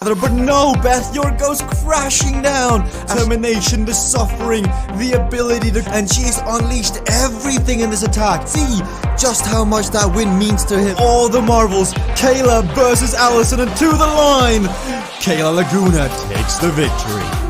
together, but no, Beth-Yor goes crashing down. Determination, the suffering, the ability to... And she's unleashed everything in this attack. See just how much that win means to him. All the marbles. Kayla versus Allison and to the line. Kayla Laguna takes the victory.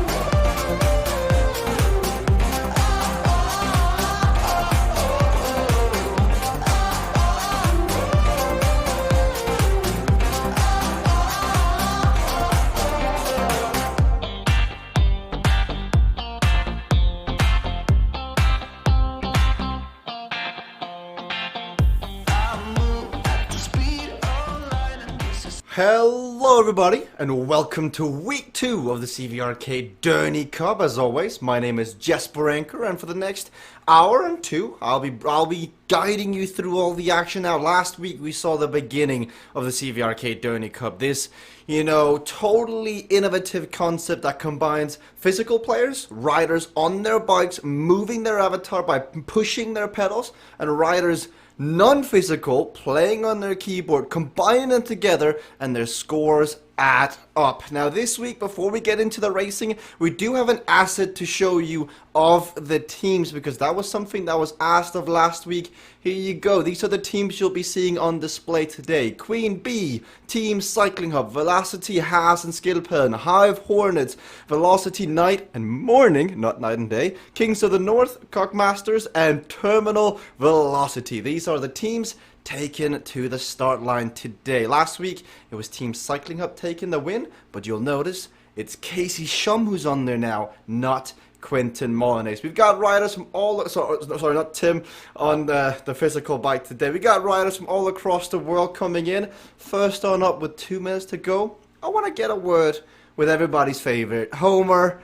Hello everybody, and welcome to week 2 of the CVRcade Derny Cup. As always, my name is CVRcade, and for the next hour and two, I'll be guiding you through all the action. Now, last week we saw the beginning of the CVRcade Derny Cup. This, totally innovative concept that combines physical players, riders on their bikes, moving their avatar by pushing their pedals, and riders non-physical, playing on their keyboard, combining them together, and their scores add up. Now this week, before we get into the racing, we do have an asset to show you of the teams, because that was something that was asked of last week. Here you go. These are the teams you'll be seeing on display today. Queen Bee, Team Cycling Hub, Velocity, Haas and Skillpen, Hive Hornets, Velocity Night and Morning, not night and day, Kings of the North, Cockmasters, and Terminal Velocity. These are the teams taken to the start line today. Last week it was Team Cycling Hub taking the win, but you'll notice it's Casey Shum who's on there now, not Quentin Molyneux. We've got riders from all, sorry, not Tim on the physical bike today. We got riders from all across the world coming in. First on up with 2 minutes to go, I want to get a word with everybody's favorite, Homer.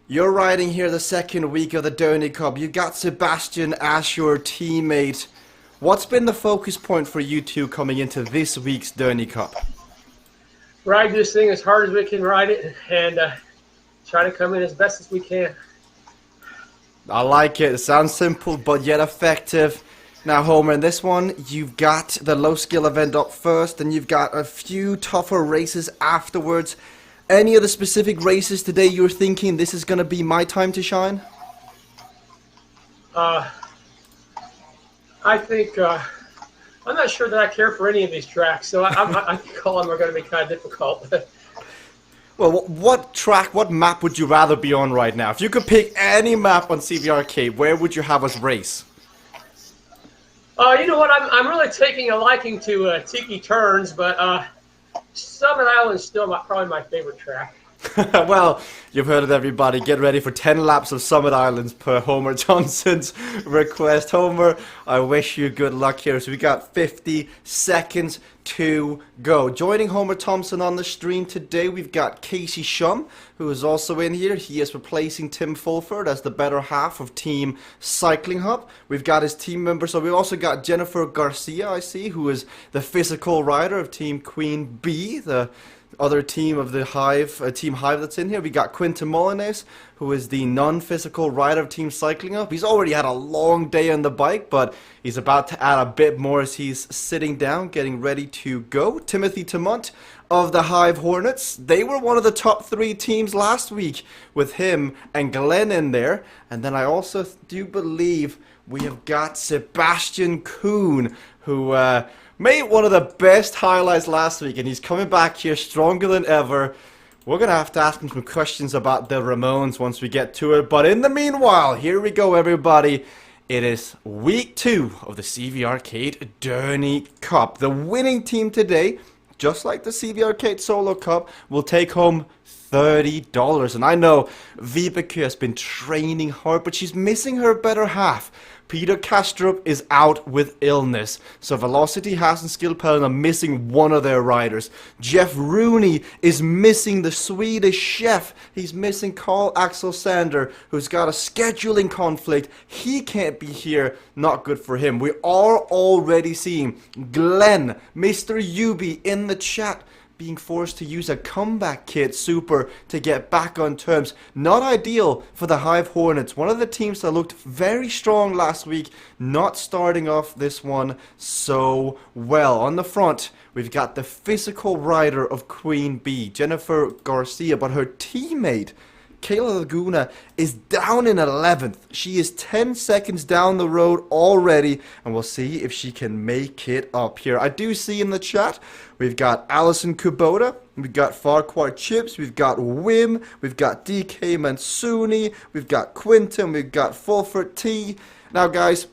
You're riding here the second week of the Derny Cup. You got Sebastian as your teammate. What's been the focus point for you two coming into this week's Derny Cup? Ride this thing as hard as we can ride it, and try to come in as best as we can. I like it. It sounds simple, but yet effective. Now, Homer, in this one, you've got the low skill event up first, and you've got a few tougher races afterwards. Any of the specific races today you're thinking, this is going to be my time to shine? I think, I'm not sure that I care for any of these tracks, so I think all of them are going to be kind of difficult. Well, what map would you rather be on right now? If you could pick any map on CVRcade, where would you have us race? You know what, I'm really taking a liking to Tiki Turns, but Summit Island is still probably my favorite track. Well, you've heard it, everybody. Get ready for 10 laps of Summit Islands per Homer Johnson's request. Homer, I wish you good luck here. So we got 50 seconds to go. Joining Homer Thompson on the stream today, we've got Casey Shum, who is also in here. He is replacing Tim Fulford as the better half of Team Cycling Hub. We've got his team member. So we've also got Jennifer Garcia, I see, who is the physical rider of Team Queen Bee, the other team of the Hive, Team Hive that's in here. We got Quentin Molyneux, who is the non-physical rider of Team Cycling Up. He's already had a long day on the bike, but he's about to add a bit more as he's sitting down, getting ready to go. Timothy Tamont of the Hive Hornets. They were one of the top 3 teams last week with him and Glenn in there. And then I also do believe we have got Sebastian Kuhn, who made one of the best highlights last week, and he's coming back here stronger than ever. We're going to have to ask him some questions about the Ramones once we get to it. But in the meanwhile, here we go, everybody. It is week 2 of the CVRcade Derny Cup. The winning team today, just like the CVRcade Solo Cup, will take home $30. And I know Vibeke has been training hard, but she's missing her better half. Peter Kastrup is out with illness, so Velocity, Haas and Skillpen are missing one of their riders. Jeff Rooney is missing the Swedish chef. He's missing Carl Axel Sander, who's got a scheduling conflict. He can't be here. Not good for him. We are already seeing Glenn, Mr. Yubi in the chat, being forced to use a comeback kit super to get back on terms. Not ideal for the Hive Hornets. One of the teams that looked very strong last week, not starting off this one so well. On the front, we've got the physical rider of Queen Bee, Jennifer Garcia, but her teammate, Kayla Laguna, is down in 11th. She is 10 seconds down the road already, and we'll see if she can make it up here. I do see in the chat, we've got Allison Kubota, we've got Farquhar Chips, we've got Wim, we've got DK Mansuni, we've got Quinton, we've got Fulford T. Now, guys,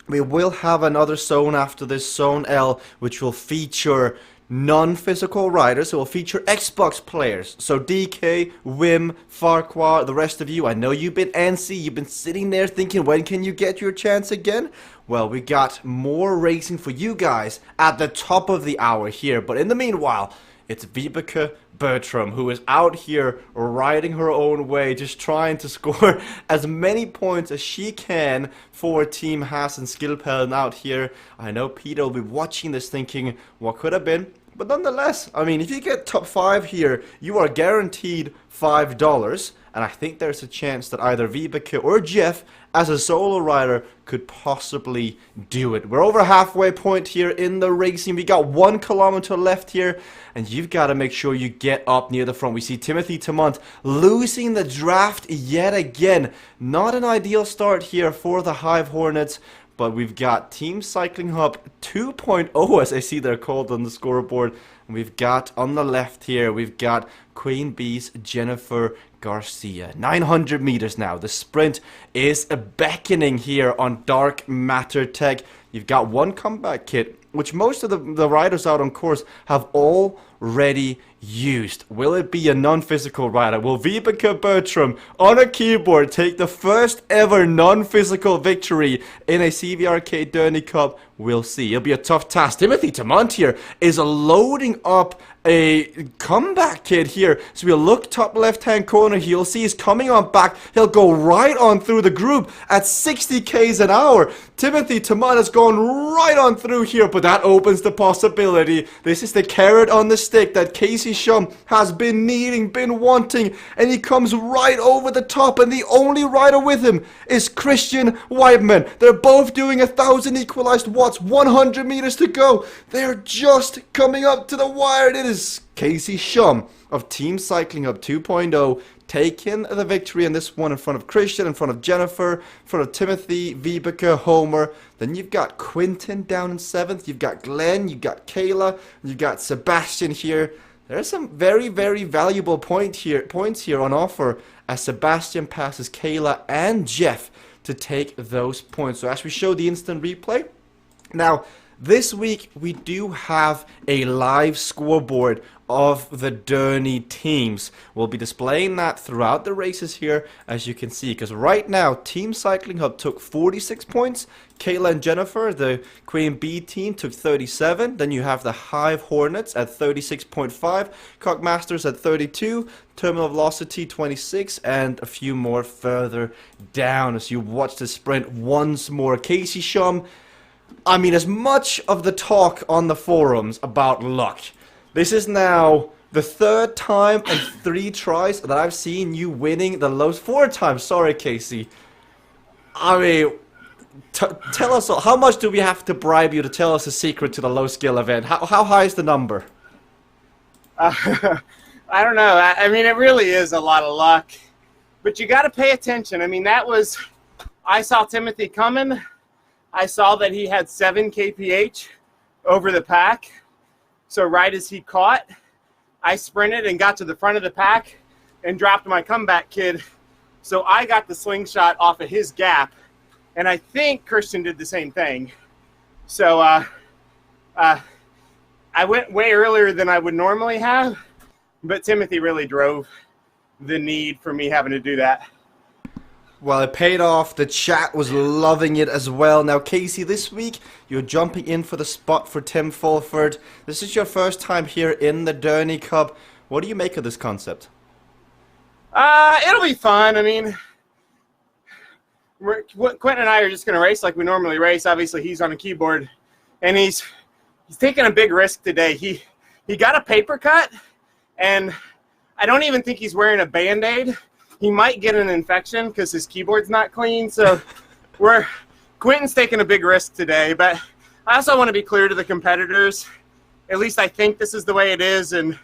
we will have another zone after this, Zone L, which will feature non-physical riders. It will feature Xbox players. So DK, Wim, Farquhar, the rest of you, I know you've been antsy, you've been sitting there thinking, when can you get your chance again? Well, we got more racing for you guys at the top of the hour here. But in the meanwhile, it's Vibeke Bertram, who is out here riding her own way, just trying to score as many points as she can for Team Haas and Skillpeln out here. I know Peter will be watching this thinking, what could have been? But nonetheless, I mean, if you get top 5 here, you are guaranteed $5. And I think there's a chance that either Vibeke or Jeff, as a solo rider, could possibly do it. We're over halfway point here in the racing. We got 1 kilometer left here, and you've got to make sure you get up near the front. We see Timothy Tamont losing the draft yet again. Not an ideal start here for the Hive Hornets, but we've got Team Cycling Hub 2.0, as I see they're called on the scoreboard. And we've got on the left here, we've got Queen Bee's Jennifer Garcia. 900 meters now. The sprint is beckoning here on Dark Matter Tech. You've got 1 comeback kit, which most of the riders out on course have already used. Will it be a non-physical rider? Will Vibeke Bertram on a keyboard take the first ever non-physical victory in a CVRcade Derny Cup? We'll see. It'll be a tough task. Timothy Tamont here is loading up a comeback kit here. So we'll look top left hand corner. You'll see he's coming on back. He'll go right on through the group at 60 k's an hour. Timothy Tamont has gone right on through here, but that opens the possibility. This is the carrot on the stick that Casey Shum has been needing, been wanting, and he comes right over the top, and the only rider with him is Christian Weidman. They're both doing 1,000 equalized watts, 100 meters to go. They're just coming up to the wire. It is Casey Shum of Team Cycling Hub 2.0 taking the victory in this one in front of Christian, in front of Jennifer, in front of Timothy, Vibeke, Homer. Then you've got Quinton down in 7th. You've got Glenn, you've got Kayla, you've got Sebastian here. There's some very, very valuable points here on offer as Sebastian passes Kayla and Jeff to take those points. So as we show the instant replay, now this week we do have a live scoreboard of the Derny teams. We'll be displaying that throughout the races here, as you can see, because right now Team Cycling Hub took 46 points. Kayla and Jennifer, the Queen Bee team, took 37. Then you have the Hive Hornets at 36.5, Cockmasters at 32, Terminal Velocity 26, and a few more further down as you watch the sprint once more. Casey Shum, I mean, as much of the talk on the forums about luck, this is now the 3rd time in 3 tries that I've seen you winning the lows. 4 times, sorry, Casey. I mean, tell us, how much do we have to bribe you to tell us a secret to the low skill event? How high is the number? I don't know. I mean, it really is a lot of luck. But you got to pay attention. I mean, I saw Timothy coming. I saw that he had 7 kph over the pack. So right as he caught, I sprinted and got to the front of the pack and dropped my comeback kid. So I got the slingshot off of his gap. And I think Christian did the same thing. So I went way earlier than I would normally have. But Timothy really drove the need for me having to do that. Well, it paid off. The chat was loving it as well. Now, Casey, this week, you're jumping in for the spot for Tim Fulford. This is your first time here in the Derny Cup. What do you make of this concept? It'll be fun. I mean, Quentin and I are just going to race like we normally race. Obviously, he's on a keyboard, and he's taking a big risk today. he got a paper cut, and I don't even think he's wearing a Band-Aid. He might get an infection because his keyboard's not clean. So Quentin's taking a big risk today, but I also want to be clear to the competitors. At least I think this is the way it is, and,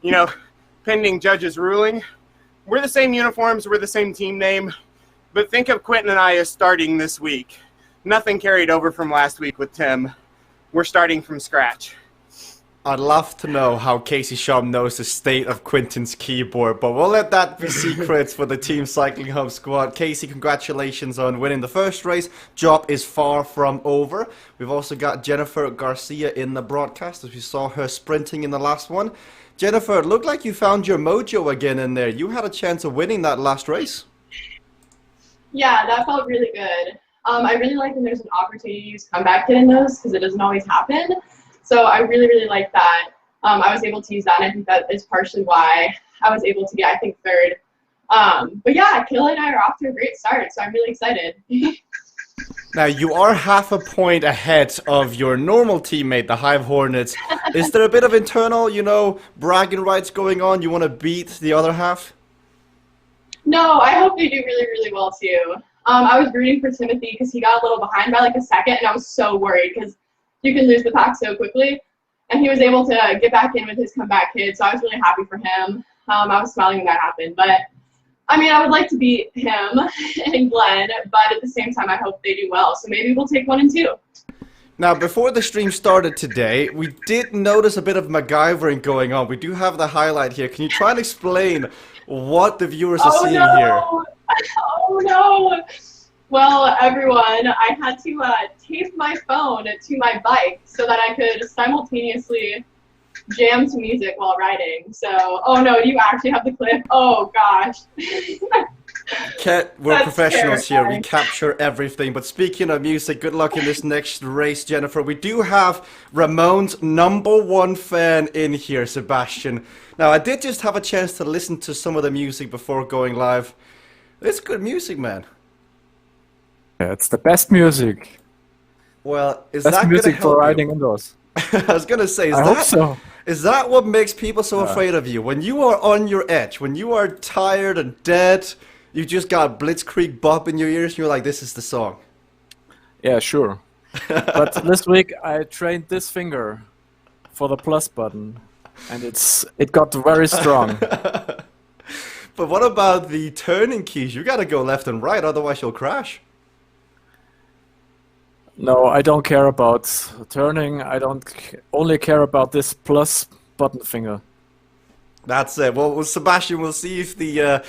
you know, pending judges' ruling. We're the same uniforms, we're the same team name, but think of Quentin and I as starting this week. Nothing carried over from last week with Tim. We're starting from scratch. I'd love to know how Casey Shum knows the state of Quentin's keyboard, but we'll let that be secrets for the Team Cycling Hub squad. Casey, congratulations on winning the first race. Job is far from over. We've also got Jennifer Garcia in the broadcast, as we saw her sprinting in the last one. Jennifer, it looked like you found your mojo again in there. You had a chance of winning that last race. Yeah, that felt really good. I really like when there's an opportunity to come back in those, because it doesn't always happen. So I really, really like that. I was able to use that, and I think that is partially why I was able to get, I think, third. But yeah, Kayla and I are off to a great start, so I'm really excited. Now, you are half a point ahead of your normal teammate, the Hive Hornets. Is there a bit of internal, you know, bragging rights going on? You want to beat the other half? No, I hope they do really, really well, too. I was rooting for Timothy because he got a little behind by like a second, and I was so worried because you can lose the pack so quickly. And he was able to get back in with his comeback hit, so I was really happy for him. I was smiling when that happened. But, I mean, I would like to beat him and Glenn, but at the same time, I hope they do well. So maybe we'll take 1 and 2. Now, before the stream started today, we did notice a bit of MacGyvering going on. We do have the highlight here. Can you try and explain what the viewers are seeing here? Oh, no. Well, everyone, I had to tape my phone to my bike so that I could simultaneously jam to music while riding. So, oh no, do you actually have the clip? Oh gosh. We're professionals terrifying. here. We capture everything. But speaking of music, good luck in this next race, Jennifer. We do have Ramon's #1 fan in here, Sebastian. Now, I did just have a chance to listen to some of the music before going live. It's good music, man. Yeah, it's the best music. Well, is Best that going to music for help riding you? indoors. I was going to say, I hope so. Is that what makes people so afraid of you? When you are on your edge, when you are tired and dead, you just got Blitzkrieg bop in your ears, and you're like, this is the song. Yeah, sure. But this week I trained this finger for the plus button, and it got very strong. But what about the turning keys? You got to go left and right, otherwise you'll crash. No, I don't care about turning. I don't only care about this plus button finger. That's it. Well, Sebastian, we'll see if the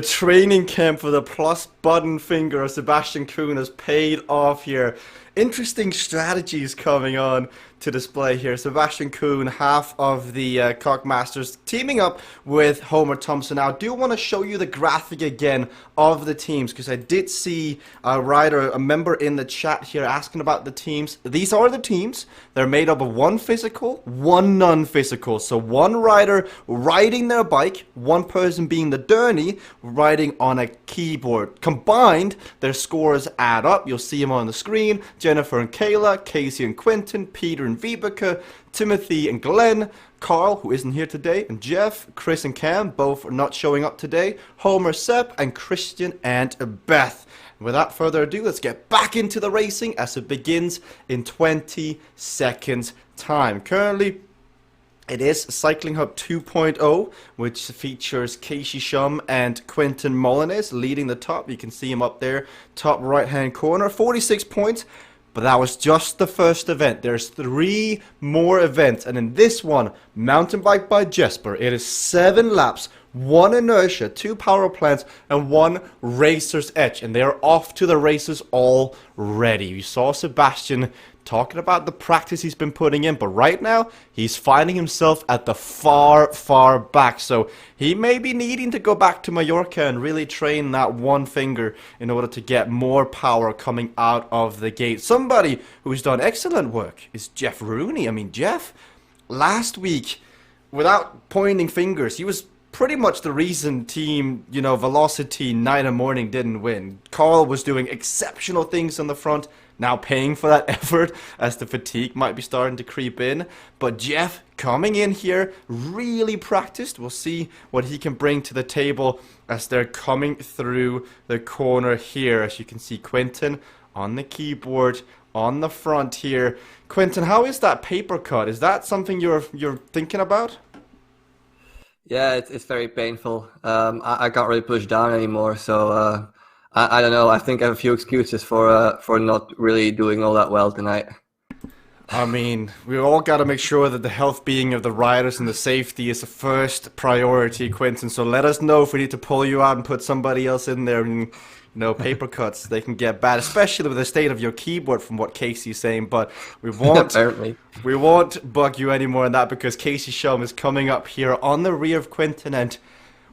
training camp for the plus button finger of Sebastian Kuhn has paid off here. Interesting strategies coming on to display here. Sebastian Kuhn, half of the Cockmasters, teaming up with Homer Thompson. Now, I do want to show you the graphic again of the teams, because I did see a writer, a member in the chat here asking about the teams. These are the teams. They're made up of 1 physical, 1 non-physical. So 1 rider riding their bike, 1 person being the Derny, riding on a keyboard. Combined, their scores add up. You'll see them on the screen. Jennifer and Kayla, Casey and Quentin, Peter and Vibeke, Timothy and Glenn, Carl, who isn't here today, and Jeff, Chris and Cam, both are not showing up today, Homer, Seb, and Christian and Beth. Without further ado, let's get back into the racing as it begins in 20 seconds time. Currently, it is Cycling Hub 2.0, which features Casey Shum and Quentin Molyneux leading the top. You can see him up there, top right-hand corner, 46 points. But that was just the first event. There's 3 more events. And in this one, mountain bike by Jesper, it is 7 laps, 1 inertia, 2 power plants, and 1 racer's edge. And they are off to the races already. You saw Sebastian talking about the practice he's been putting in, but right now he's finding himself at the far back, so he may be needing to go back to Mallorca and really train that 1 finger in order to get more power coming out of the gate. Somebody who's done excellent work is Jeff Rooney. I mean, Jeff, last week, without pointing fingers, he was pretty much the reason team, Velocity Night and Morning didn't win. Carl was doing exceptional things on the front, now paying for that effort as the fatigue might be starting to creep in. But Jeff coming in here, really practiced. We'll see what he can bring to the table as they're coming through the corner here. As you can see, Quentin on the keyboard on the front here. Quentin, how is that paper cut? Is that something you're thinking about? Yeah, it's very painful. I can't really push down anymore, so I don't know. I think I have a few excuses for not really doing all that well tonight. I mean, we all got to make sure that the health being of the riders and the safety is the first priority, Quentin. So let us know if we need to pull you out and put somebody else in there. And, paper cuts, they can get bad, especially with the state of your keyboard from what Casey's saying. But we won't, Apparently. we won't bug you anymore on that because Casey Shum is coming up here on the rear of Quentin. And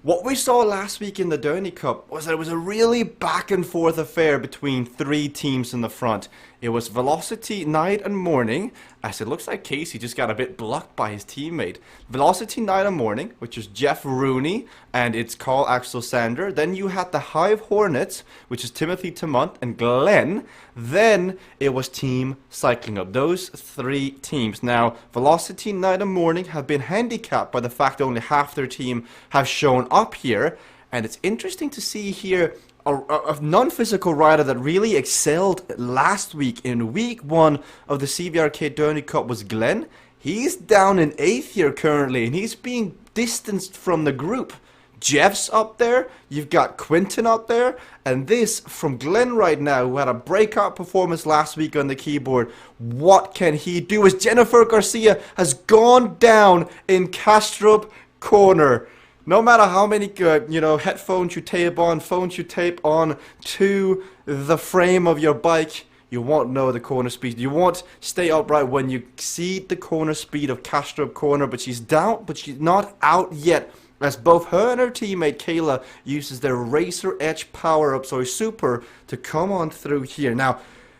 what we saw last week in the Derny Cup was that it was a really back and forth affair between three teams in the front. It was Velocity, Night and Morning, as it looks like Casey just got a bit blocked by his teammate. Velocity, Night and Morning, which is Jeff Rooney and it's Carl Axel Sander. Then you had the Hive Hornets, which is Timothy Tamont and Glenn. Then it was Team Cycling Up. Those three teams. Now, Velocity, Night and Morning have been handicapped by the fact that only half their team have shown up here. And it's interesting to see here a non-physical rider that really excelled last week in week 1 of the CVRcade Derny Cup was Glenn. He's down in 8th here currently, and he's being distanced from the group. Jeff's up there, you've got Quentin up there, and this from Glenn right now, who had a breakout performance last week on the keyboard. What can he do as Jennifer Garcia has gone down in Kastrup corner? No matter how many, headphones you tape on, phones you tape on to the frame of your bike, you won't know the corner speed. You won't stay upright when you exceed the corner speed of Kastrup corner, but she's down, but she's not out yet, as both her and her teammate Kayla uses their Racer Edge power-ups or super to come on through here. Now,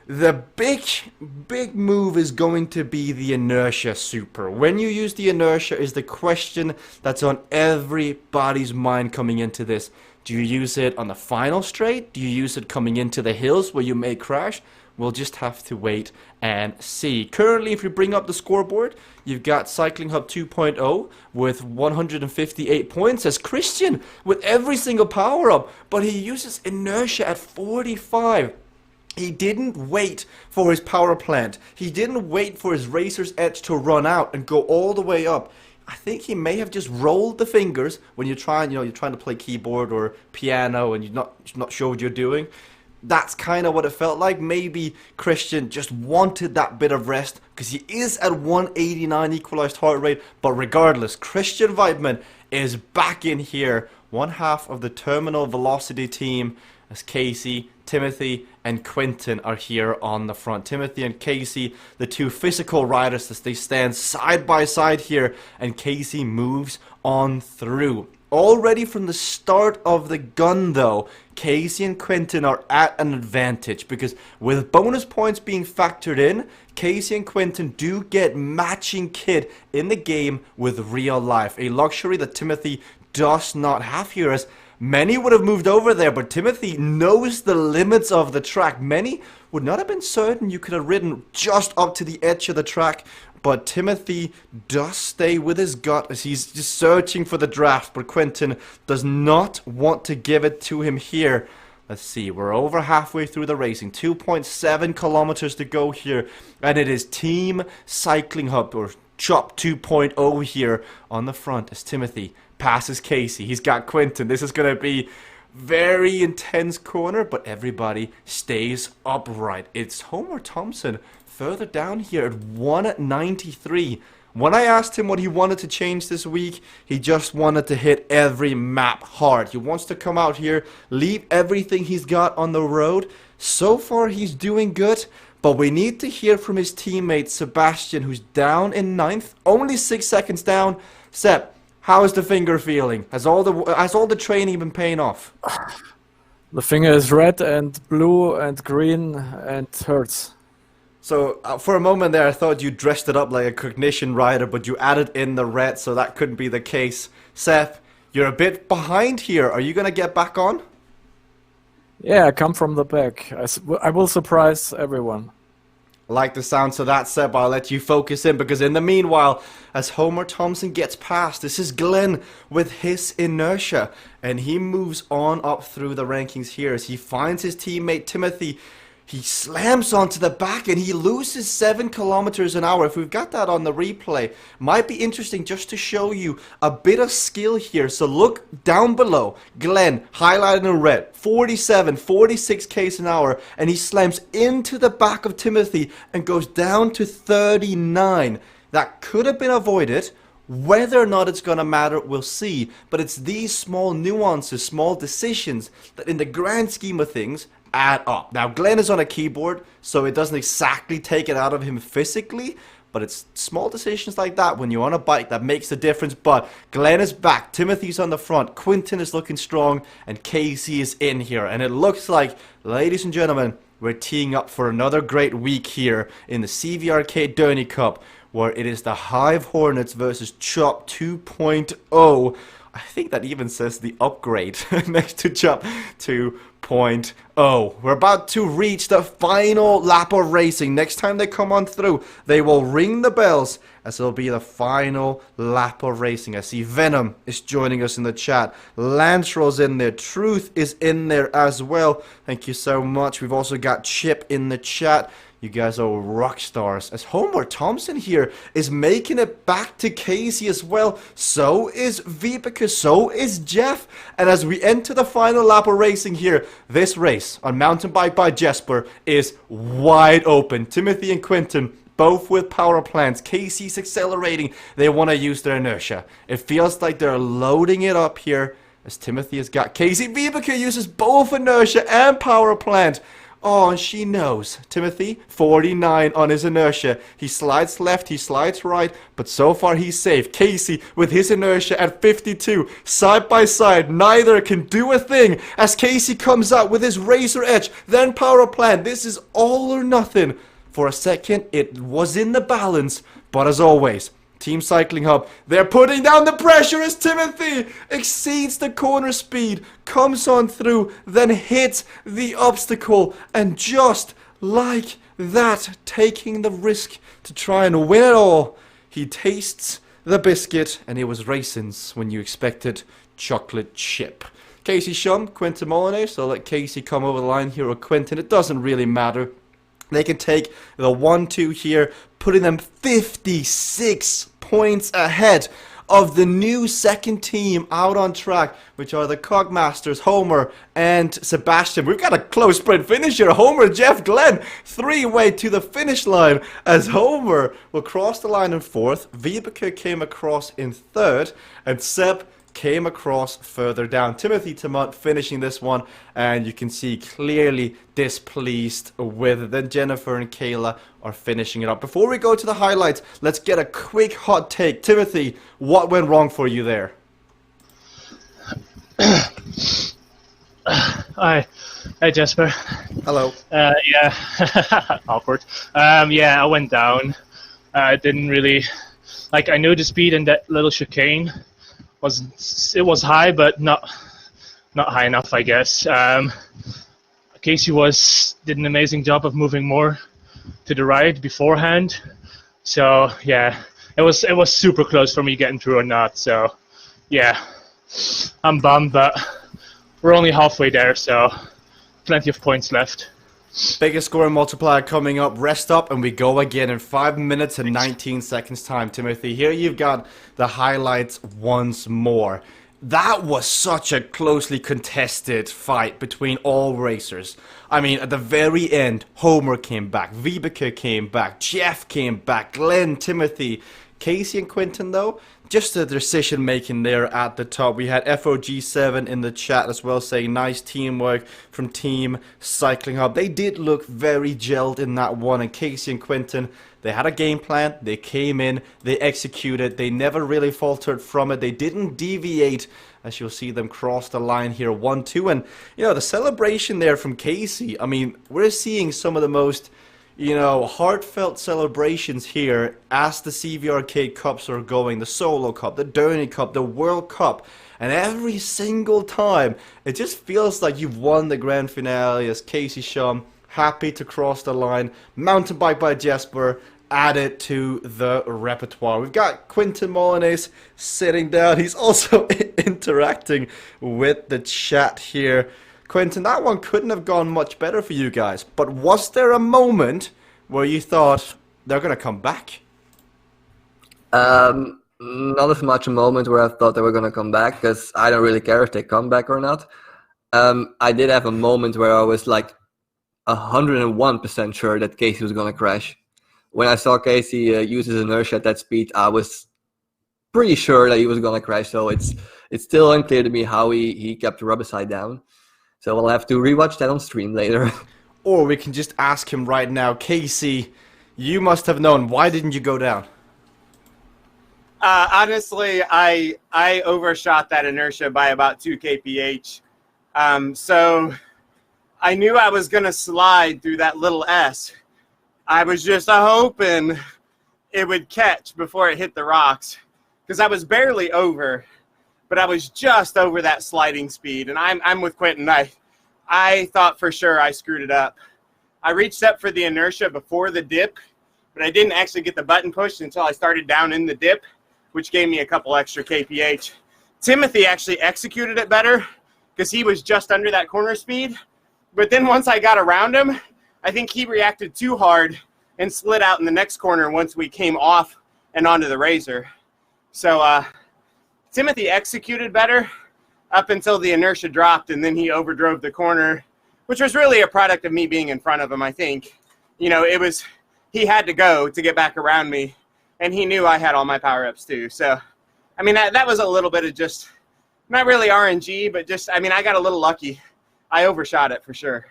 the big move is going to be the inertia super. When you use the inertia is the question that's on everybody's mind coming into this. Do you use it on the final straight? Do you use it coming into the hills where you may crash? We'll just have to wait and see. Currently, if you bring up the scoreboard, you've got Cycling Hub 2.0 with 158 points as Christian with every single power-up, but he uses inertia at 45. He didn't wait for his power plant. He didn't wait for his Racer's Edge to run out and go all the way up. I think he may have just rolled the fingers when you're trying to play keyboard or piano and you're not sure what you're doing. That's kind of what it felt like. Maybe Christian just wanted that bit of rest because he is at 189 equalized heart rate. But regardless, Christian Weidman is back in here. One half of the Terminal Velocity team as Casey, Timothy and Quentin are here on the front. Timothy and Casey, the two physical riders, as they stand side by side here, and Casey moves on through. Already from the start of the gun though, Casey and Quentin are at an advantage because with bonus points being factored in, Casey and Quentin do get matching kit in the game with real life. A luxury that Timothy does not have here, as many would have moved over there, but Timothy knows the limits of the track. Many would not have been certain you could have ridden just up to the edge of the track, but Timothy does stay with his gut as he's just searching for the draft, but Quentin does not want to give it to him here. Let's see, we're over halfway through the racing, 2.7 kilometers to go here, and it is Team Cycling Hub, or CHOP 2.0 here on the front as Timothy passes Casey. He's got Quentin. This is going to be very intense corner, but everybody stays upright. It's Homer Thompson further down here at 193. When I asked him what he wanted to change this week, he just wanted to hit every map hard. He wants to come out here, leave everything he's got on the road. So far, he's doing good, but we need to hear from his teammate Sebastian, who's down in 9th, only 6 seconds down. Seb, how is the finger feeling? Has all the training been paying off? The finger is red and blue and green and hurts. So for a moment there, I thought you dressed it up like a cognition rider, but you added in the red, so that couldn't be the case. Seth, you're a bit behind here. Are you going to get back on? Yeah, I come from the back. I will surprise everyone. Like the sounds of that, Seb. I'll let you focus in, because in the meanwhile, as Homer Thompson gets past, this is Glenn with his inertia, and he moves on up through the rankings here as he finds his teammate Timothy. He slams onto the back and he loses 7 kilometers an hour. If we've got that on the replay, might be interesting just to show you a bit of skill here. So look down below. Glenn, highlighted in red, 47, 46 k's an hour, and he slams into the back of Timothy and goes down to 39. That could have been avoided. Whether or not it's going to matter, we'll see. But it's these small nuances, small decisions that in the grand scheme of things add up. Now, Glenn is on a keyboard, so it doesn't exactly take it out of him physically, but it's small decisions like that when you're on a bike that makes the difference. But Glenn is back, Timothy's on the front, Quinton is looking strong, and Casey is in here. And it looks like, ladies and gentlemen, we're teeing up for another great week here in the CVRcade Derny Cup, where it is the Hive Hornets versus Chop 2.0. I think that even says the upgrade next to Chop 2.0. We're about to reach the final lap of racing. Next time they come on through, they will ring the bells as it'll be the final lap of racing. I see Venom is joining us in the chat. Lancero's in there. Truth is in there as well. Thank you so much. We've also got Chip in the chat. You guys are rock stars. As Homer Thompson here is making it back to Casey as well. So is Vibeke. So is Jeff. And as we enter the final lap of racing here, this race on Mountain Bike by Jesper is wide open. Timothy and Quinton, both with power plants. Casey's accelerating. They want to use their inertia. It feels like they're loading it up here as Timothy has got Casey. Vibeke uses both inertia and power plant. Oh, and she knows. Timothy, 49 on his inertia. He slides left, he slides right, but so far he's safe. Casey with his inertia at 52. Side by side, neither can do a thing as Casey comes out with his razor edge, then power plant. This is all or nothing. For a second, it was in the balance, but as always, Team Cycling Hub, they're putting down the pressure as Timothy exceeds the corner speed, comes on through, then hits the obstacle, and just like that, taking the risk to try and win it all, he tastes the biscuit, and it was raisins when you expected chocolate chip. Casey Shum, Quinton Molyneux, so let Casey come over the line here with Quinton. It doesn't really matter. They can take the 1-2 here, putting them 56 points ahead of the new second team out on track, which are the Cogmasters, Homer and Sebastian. We've got a close sprint finish here. Homer, Jeff, Glenn, 3-way to the finish line as Homer will cross the line in 4th. Vibeke came across in 3rd, and Seb came across further down. Timothy Tamont finishing this one, and you can see clearly displeased with it. Then Jennifer and Kayla are finishing it up. Before we go to the highlights, let's get a quick hot take. Timothy, what went wrong for you there? Hi Jesper. Hello. Yeah, awkward. Yeah, I went down. I didn't really, I knew the speed in that little chicane was high, but not high enough, I guess. Casey did an amazing job of moving more to the right beforehand. So yeah, it was super close for me getting through or not. So yeah, I'm bummed, but we're only halfway there, so plenty of points left. Biggest scoring multiplier coming up. Rest up and we go again in 5 minutes and 19 seconds time, Timothy. Here you've got the highlights once more. That was such a closely contested fight between all racers. I mean, at the very end, Homer came back, Vibeke came back, Jeff came back, Glenn, Timothy, Casey and Quinton though, just the decision making there at the top. We had FOG7 in the chat as well saying nice teamwork from Team Cycling Hub. They did look very gelled in that one, and Casey and Quinton, they had a game plan, they came in, they executed, they never really faltered from it, they didn't deviate, as you'll see them cross the line here 1-2, and you know, the celebration there from Casey, I mean, we're seeing some of the most, you know, heartfelt celebrations here as the CVRcade Cups are going, the Solo Cup, the Derny Cup, the World Cup, and every single time, it just feels like you've won the grand finale as Casey Shum happy to cross the line. Mountain bike by Jesper added to the repertoire. We've got Quentin Molyneux sitting down. He's also interacting with the chat here. Quentin, that one couldn't have gone much better for you guys. But was there a moment where you thought they're going to come back? Not as much a moment where I thought they were going to come back, because I don't really care if they come back or not. I did have a moment where I was like 101% sure that Casey was going to crash. When I saw Casey use his inertia at that speed, I was pretty sure that he was going to crash. So it's still unclear to me how he kept the rubber side down. So I'll have to rewatch that on stream later. Or we can just ask him right now. Casey, you must have known. Why didn't you go down? Honestly, I overshot that inertia by about 2 kph. So I knew I was going to slide through that little S. I was just hoping it would catch before it hit the rocks, because I was barely over, but I was just over that sliding speed. And I'm with Quentin. I thought for sure I screwed it up. I reached up for the inertia before the dip, but I didn't actually get the button pushed until I started down in the dip, which gave me a couple extra kph. Timothy actually executed it better because he was just under that corner speed. But then once I got around him, I think he reacted too hard and slid out in the next corner once we came off and onto the razor. So Timothy executed better up until the inertia dropped, and then he overdrove the corner, which was really a product of me being in front of him, I think. You know, he had to go to get back around me, and he knew I had all my power-ups too. So, I mean, that was a little bit of just, not really RNG, but just, I mean, I got a little lucky. I overshot it for sure.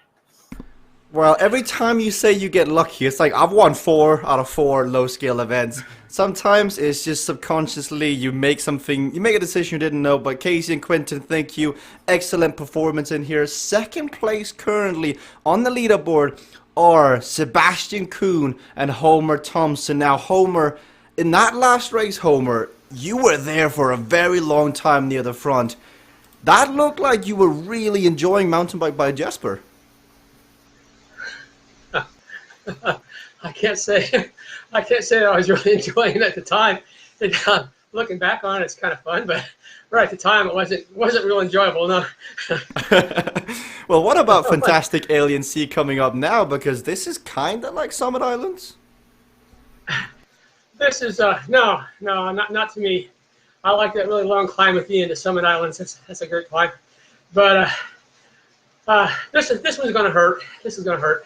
Well, every time you say you get lucky, it's like I've won 4 out of 4 low-scale events. Sometimes it's just subconsciously you make a decision you didn't know. But Casey and Quentin, thank you. Excellent performance in here. Second place currently on the leaderboard are Sebastian Kuhn and Homer Thompson. Now, Homer, in that last race, Homer, you were there for a very long time near the front. That looked like you were really enjoying mountain bike by Jesper. I can't say I was really enjoying it at the time. Looking back on it, it's kind of fun, but right at the time it wasn't real enjoyable. No. Well, what about Fantastic Alien Sea coming up now? Because this is kind of like Summit Islands. This is no, not to me. I like that really long climb at the end of Summit Islands. That's a great climb, but this one's gonna hurt. This is gonna hurt.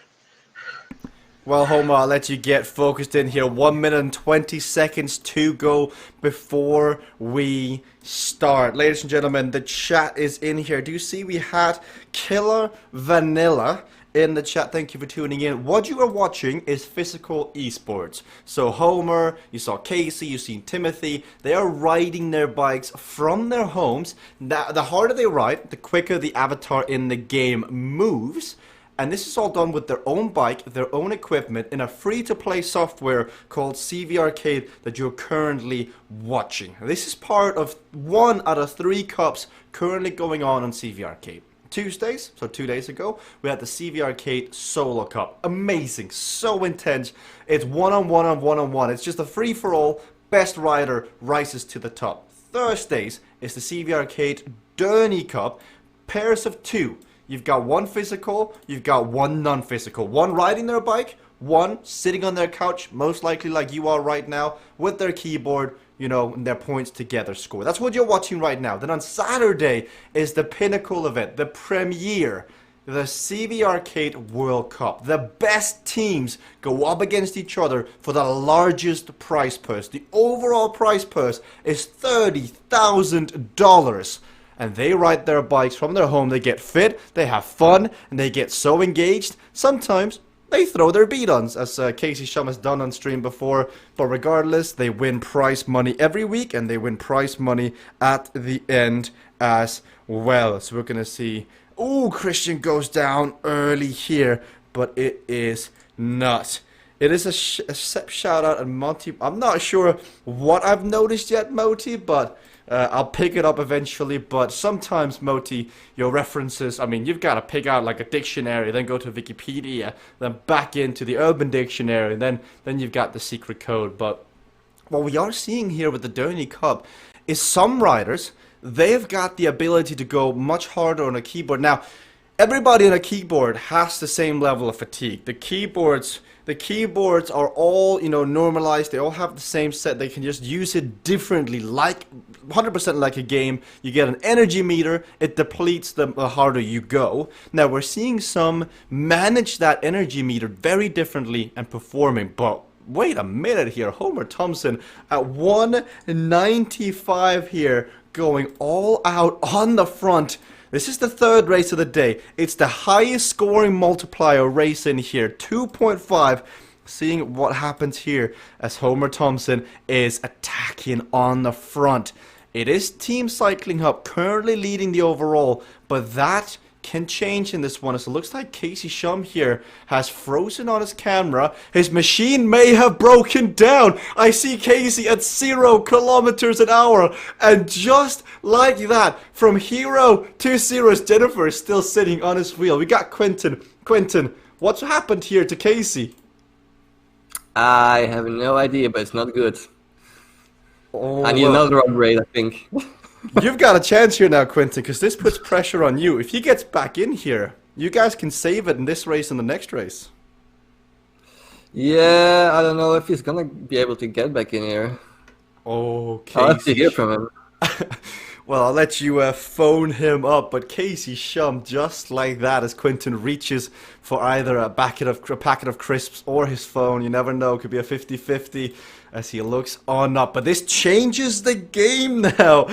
Well, Homer, I'll let you get focused in here. 1 minute and 20 seconds to go before we start. Ladies and gentlemen, the chat is in here. Do you see we had Killer Vanilla in the chat? Thank you for tuning in. What you are watching is physical esports. So Homer, you saw Casey, you've seen Timothy. They are riding their bikes from their homes. Now, the harder they ride, the quicker the avatar in the game moves. And this is all done with their own bike, their own equipment, in a free-to-play software called CVRcade that you're currently watching. This is part of 1 out of 3 cups currently going on CVRcade. Tuesdays, so 2 days ago, we had the CVRcade Solo Cup. Amazing, so intense. It's one-on-one. It's just a free-for-all. Best rider rises to the top. Thursdays is the CVRcade Derny Cup, pairs of 2. You've got 1 physical, you've got 1 non-physical. 1 riding their bike, 1 sitting on their couch, most likely like you are right now, with their keyboard, you know, and their points together score. That's what you're watching right now. Then on Saturday is the pinnacle event, the premiere, the CVRcade World Cup. The best teams go up against each other for the largest prize purse. The overall prize purse is $30,000. And they ride their bikes from their home. They get fit, they have fun, and they get so engaged. Sometimes they throw their beat-ons, as Casey Shum has done on stream before. But regardless, they win prize money every week, and they win prize money at the end as well. So we're going to see... Ooh, Christian goes down early here, but it is not It is a shout out and Monty. I'm not sure what I've noticed yet, Moti, but I'll pick it up eventually. But sometimes, Moti, your references, I mean, you've got to pick out like a dictionary, then go to Wikipedia, then back into the Urban Dictionary, and then you've got the secret code. But what we are seeing here with the Derny Cup is some riders, they've got the ability to go much harder on a keyboard. Now, everybody on a keyboard has the same level of fatigue. The keyboards are all, normalized. They all have the same set. They can just use it differently, like 100% like a game. You get an energy meter. It depletes the harder you go. Now, we're seeing some manage that energy meter very differently and performing. But wait a minute here. Homer Thompson at 195 here, going all out on the front. This is the third race of the day. It's the highest scoring multiplier race in here, 2.5. Seeing what happens here as Homer Thompson is attacking on the front. It is Team Cycling Hub currently leading the overall, but that can change in this one, as it looks like Casey Shum here has frozen on his camera. His machine may have broken down. I see Casey at 0 kilometers an hour, and just like that, from hero to zeros, Jennifer is still sitting on his wheel. We got Quentin. Quentin, what's happened here to Casey? I have no idea, but it's not good. Oh, I need another upgrade, I think. You've got a chance here now, Quentin, because this puts pressure on you. If he gets back in here, you guys can save it in this race and the next race. Yeah, I don't know if he's gonna be able to get back in here. Okay. I'll have to hear from him. Well, I'll let you phone him up, but Casey Shum, just like that, as Quentin reaches for either a packet of crisps or his phone. You never know, could be a 50-50 as he looks on up. But this changes the game now,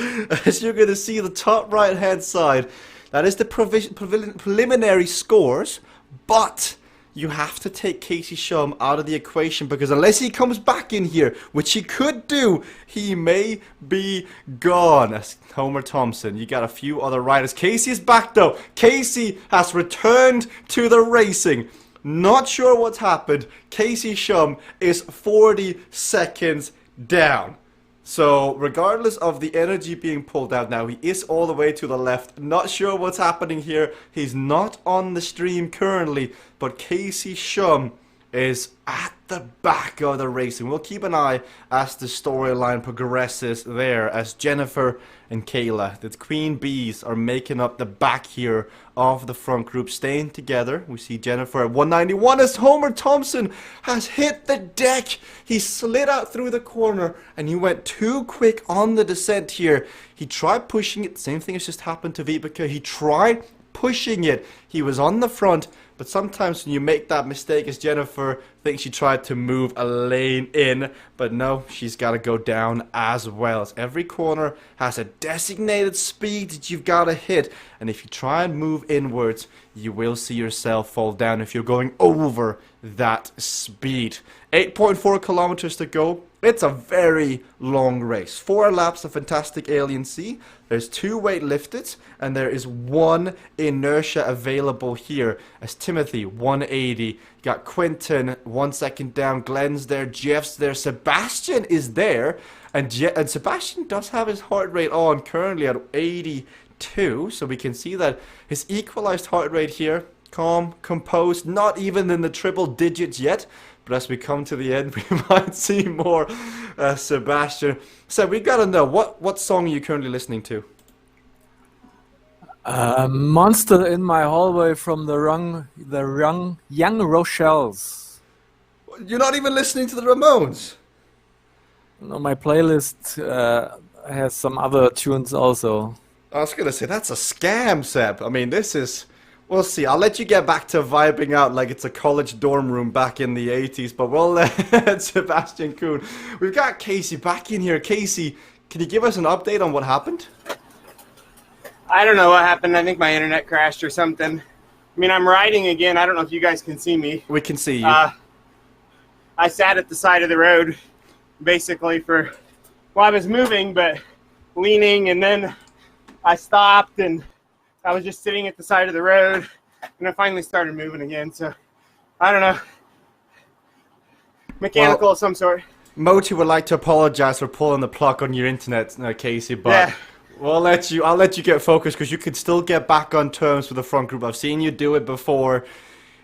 as you're going to see the top right-hand side. That is the preliminary scores, but you have to take Casey Shum out of the equation, because unless he comes back in here, which he could do, he may be gone. As Homer Thompson, you got a few other riders. Casey is back though. Casey has returned to the racing. Not sure what's happened. Casey Shum is 40 seconds down. So regardless of the energy being pulled out now, he is all the way to the left. Not sure what's happening here. He's not on the stream currently, but Casey Shum is at the back of the racing. We'll keep an eye as the storyline progresses there, as Jennifer and Kayla, the Queen Bees, are making up the back here of the front group, staying together. We see Jennifer at 191 as Homer Thompson has hit the deck. He slid out through the corner and he went too quick on the descent here. He tried pushing it, same thing has just happened to Vibeke. He tried pushing it. He was on the front, but sometimes when you make that mistake, as Jennifer thinks she tried to move a lane in, but no, she's got to go down as well. As every corner has a designated speed that you've got to hit, and if you try and move inwards, you will see yourself fall down if you're going over that speed. 8.4 kilometers to go. It's a very long race. 4 laps of Fantastic Alien Sea. There's 2 weight lifted, and there is 1 inertia available here. As Timothy, 180. You got Quentin, 1 second down. Glenn's there. Jeff's there. Sebastian is there. And Sebastian does have his heart rate on currently at 82. So we can see that his equalized heart rate here, calm, composed, not even in the triple digits yet. But as we come to the end, we might see more Sebastian. So we gotta know, what song are you currently listening to? Monster in My Hallway from the Young Rochelles. You're not even listening to the Ramones? No, my playlist has some other tunes also. I was gonna say, that's a scam, Seb. I mean, this is... We'll see. I'll let you get back to vibing out like it's a college dorm room back in the 80s, but we'll let Sebastian Kuhn. We've got Casey back in here. Casey, can you give us an update on what happened? I don't know what happened. I think my internet crashed or something. I mean, I'm riding again. I don't know if you guys can see me. We can see you. I sat at the side of the road basically for... Well, I was moving, but leaning, and then I stopped, and I was just sitting at the side of the road, and I finally started moving again. So, I don't know. mechanical of some sort. Moti would like to apologize for pulling the plug on your internet, Casey, but Yeah. I'll let you get focused because you can still get back on terms with the front group. I've seen you do it before.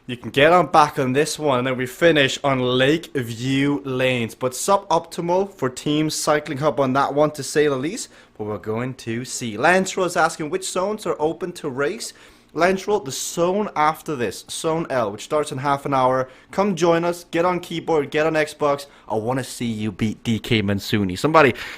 You can get on back on this one, and then we finish on Lakeview Lanes. But suboptimal for Team Cycling Hub on that one, to say the least. But we're going to see. Lancero is asking which zones are open to race. Lancero, the zone after this, Zone L, which starts in half an hour. Come join us, get on keyboard, get on Xbox. I want to see you beat DK Mansuni.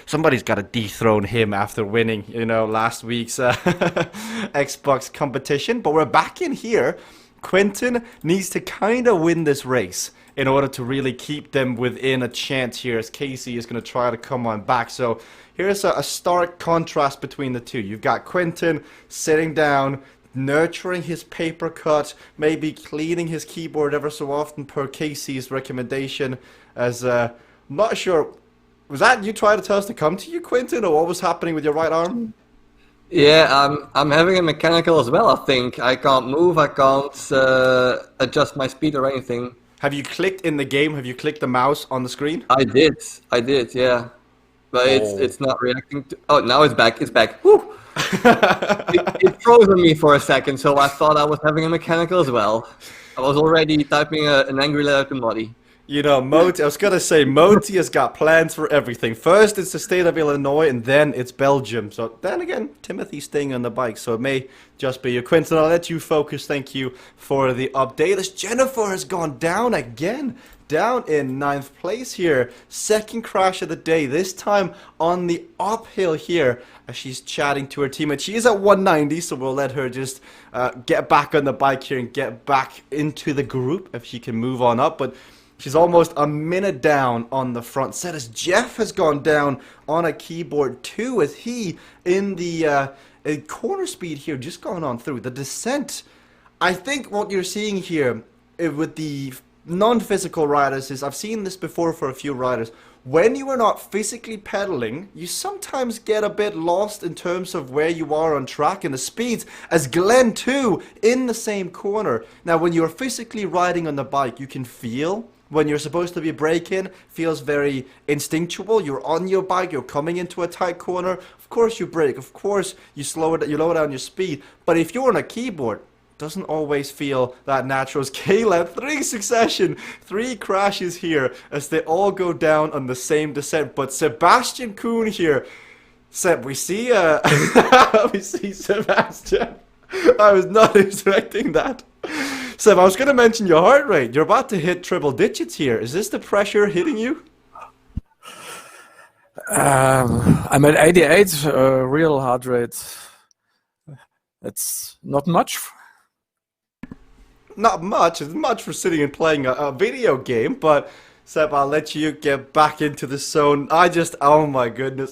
Somebody's got to dethrone him after winning, last week's Xbox competition. But we're back in here. Quentin needs to kind of win this race in order to really keep them within a chance here, as Casey is going to try to come on back. So here's a stark contrast between the two. You've got Quentin sitting down, nurturing his paper cut, maybe cleaning his keyboard ever so often per Casey's recommendation. As I'm not sure, was that you trying to tell us to come to you, Quentin, or what was happening with your right arm? Yeah, I'm having a mechanical as well, I think. I can't move, I can't adjust my speed or anything. Have you clicked in the game? Have you clicked the mouse on the screen? I did, yeah. But it's not reacting to... Oh, now it's back, Whew! it froze on me for a second, so I thought I was having a mechanical as well. I was already typing an angry letter to Modi. Moti, I was going to say, Moti has got plans for everything. First, it's the state of Illinois, and then it's Belgium. So then again, Timothy's staying on the bike, so it may just be you. Quentin, I'll let you focus. Thank you for the update. As Jennifer has gone down again, down in 9th place here. Second crash of the day, this time on the uphill here, as she's chatting to her teammate. She is at 190, so we'll let her just get back on the bike here and get back into the group if she can move on up. But she's almost a minute down on the front set, as Jeff has gone down on a keyboard too, as he in the corner speed here just gone on through. The descent, I think what you're seeing here with the non-physical riders is, I've seen this before for a few riders, when you are not physically pedaling, you sometimes get a bit lost in terms of where you are on track and the speeds, as Glenn too in the same corner. Now when you're physically riding on the bike, you can feel when you're supposed to be braking, feels very instinctual. You're on your bike, you're coming into a tight corner, of course you brake, of course you lower down your speed. But if you're on a keyboard, doesn't always feel that natural. As Caleb, 3 crashes here as they all go down on the same descent. But Sebastian Kuhn here, Seb, we see we see Sebastian. I was not expecting that. Seb, I was going to mention your heart rate. You're about to hit triple digits here. Is this the pressure hitting you? I'm at 88 real heart rate. It's not much. Not much. It's much for sitting and playing a video game, but Seb, I'll let you get back into the zone. Oh my goodness,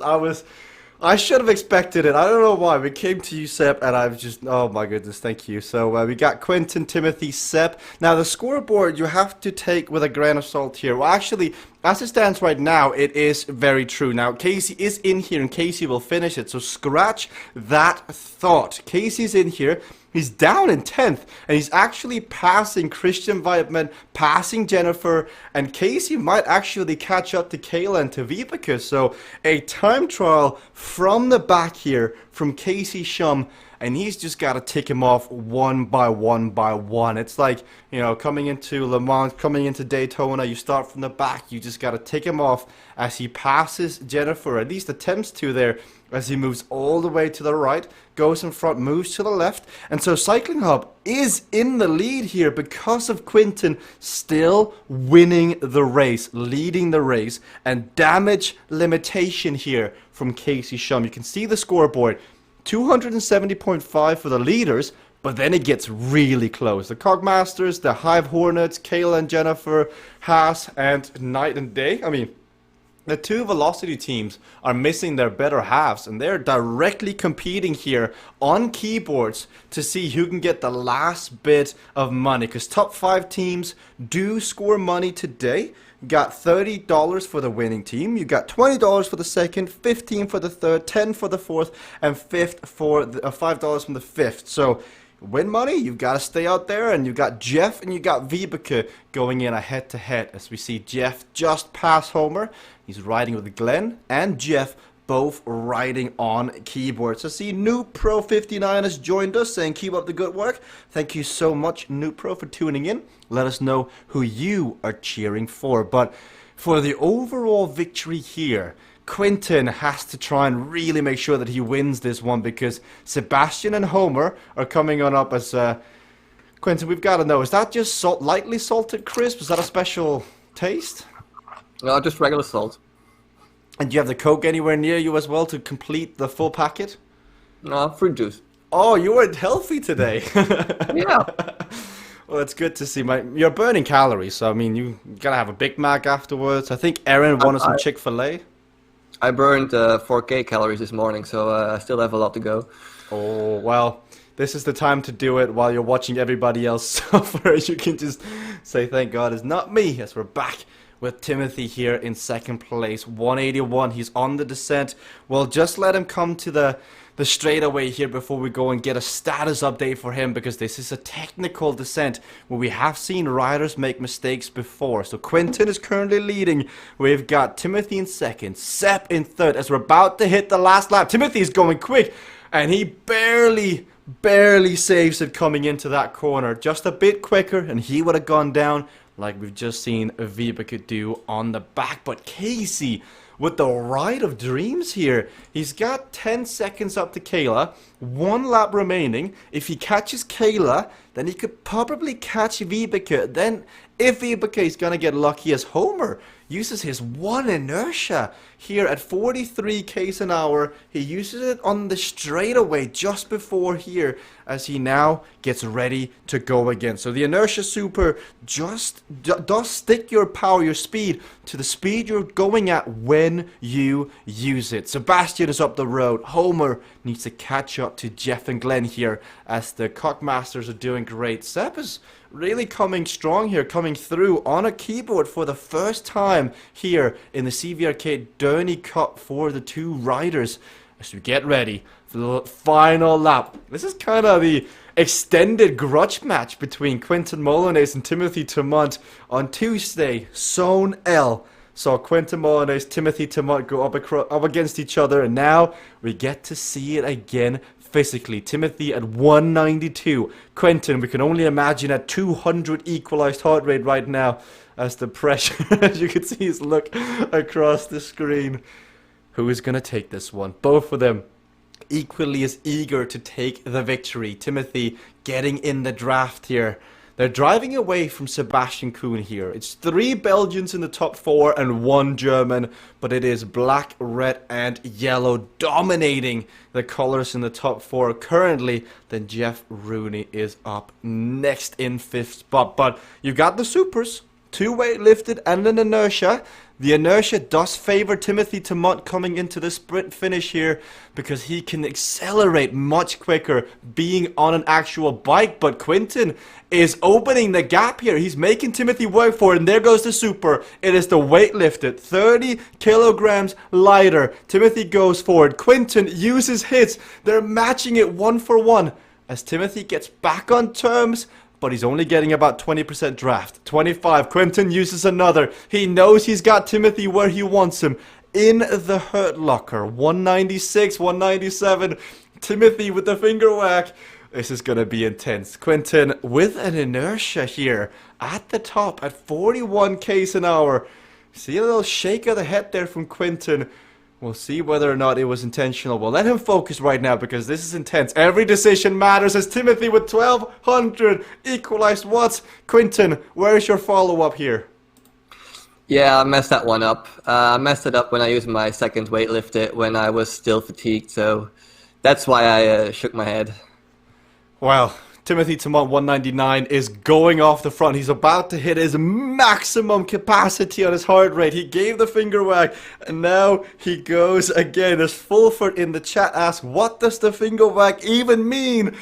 I should have expected it. I don't know why. We came to you, Seb, and I've just, oh my goodness, thank you. So we got Quentin, Timothy, Seb. Now the scoreboard you have to take with a grain of salt here. Well, actually, as it stands right now, it is very true. Now, Casey is in here, and Casey will finish it. So scratch that thought. Casey's in here. He's down in 10th, and he's actually passing Christian Weidman, passing Jennifer, and Casey might actually catch up to Kayla and to Vibeke. So a time trial from the back here from Casey Shum, and he's just got to tick him off one by one by one. It's like, coming into Le Mans, coming into Daytona, you start from the back, you just got to tick him off as he passes Jennifer, at least attempts to there, as he moves all the way to the right, goes in front, moves to the left. And so Cycling Hub is in the lead here because of Quinton still winning the race, leading the race, and damage limitation here from Casey Shum. You can see the scoreboard, 270.5 for the leaders, but then it gets really close. The Cogmasters, the Hive Hornets, Kayla and Jennifer, Haas, and Night and Day. I mean, the two Velocity teams are missing their better halves, and they're directly competing here on keyboards to see who can get the last bit of money, because top 5 teams do score money today. You got $30 for the winning team, you got $20 for the second, $15 for the third, $10 for the fourth, and $5 from the fifth. So win money, you've got to stay out there, and you've got Jeff and you got Vibeke going in a head-to-head as we see Jeff just pass Homer. He's riding with Glenn and Jeff both riding on keyboards. I see Noob Pro 59 has joined us saying keep up the good work. Thank you so much, Noob Pro, for tuning in. Let us know who you are cheering for. But for the overall victory here, Quentin has to try and really make sure that he wins this one, because Sebastian and Homer are coming on up as... Quentin, we've got to know, is that just lightly salted crisp? Is that a special taste? No, just regular salt. And do you have the Coke anywhere near you as well to complete the full packet? No, fruit juice. Oh, you were healthy today. Yeah. Well, it's good to see. You're burning calories, so I mean, you gotta have a Big Mac afterwards. I think Aaron wanted some Chick-fil-A. I burned 4K calories this morning, so I still have a lot to go. Oh, well, this is the time to do it while you're watching everybody else suffer. You can just say, thank God it's not me, as we're back with Timothy here in second place. 181, he's on the descent. Well, just let him come to the straightaway here before we go and get a status update for him, because this is a technical descent where we have seen riders make mistakes before. So Quentin is currently leading. We've got Timothy in second, Sepp in third as we're about to hit the last lap. Timothy's going quick, and he barely saves it coming into that corner. Just a bit quicker and he would have gone down, like we've just seen Vibeke do on the back. But Casey with the ride of dreams here. He's got 10 seconds up to Kayla, 1 lap remaining. If he catches Kayla, then he could probably catch Vibeke. Then if Vibeke is going to get lucky as Homer uses his 1 inertia here at 43 k's an hour. He uses it on the straightaway just before here as he now gets ready to go again. So the inertia super just does stick your power, your speed, to the speed you're going at when you use it. Sebastian is up the road. Homer needs to catch up to Jeff and Glenn here as the Cockmasters are doing great. Sepp is really coming strong here, coming through on a keyboard for the first time here in the CVRcade Derny Cup for the 2 riders as we get ready for the final lap. This is kind of the extended grudge match between Quentin Molyneux and Timothy Tamont on Tuesday. Zone L saw Quentin Molyneux, Timothy Tamont go up against each other, and now we get to see it again physically. Timothy at 192. Quentin, we can only imagine, at 200 equalized heart rate right now as the pressure, as you can see his look across the screen. Who is going to take this one? Both of them equally as eager to take the victory. Timothy getting in the draft here. They're driving away from Sebastian Kuhn here. It's 3 Belgians in the top 4 and 1 German, but it is black, red, and yellow dominating the colors in the top 4 currently. Then Jeff Rooney is up next in 5th spot. But you've got the supers, 2 weight-lifted and an inertia. The inertia does favor Timothy Tamont coming into the sprint finish here because he can accelerate much quicker being on an actual bike. But Quentin is opening the gap here. He's making Timothy work for it. And there goes the super. It is the weight lifted. 30 kilograms lighter. Timothy goes forward. Quentin uses hits. They're matching it 1 for 1 as Timothy gets back on terms. But he's only getting about 20% draft. 25. Quentin uses another. He knows he's got Timothy where he wants him. In the hurt locker. 196, 197. Timothy with the finger whack. This is going to be intense. Quentin with an inertia here at the top at 41 k's an hour. See a little shake of the head there from Quentin. We'll see whether or not it was intentional. We'll let him focus right now because this is intense. Every decision matters as Timothy with 1200 equalized watts. Quentin, where is your follow-up here? Yeah, I messed that one up. I messed it up when I used my second weight lifted when I was still fatigued, so that's why I shook my head. Well, Timothy Tamont 199 is going off the front. He's about to hit his maximum capacity on his heart rate. He gave the finger wag and now he goes again. As Fulford in the chat asks, what does the finger wag even mean?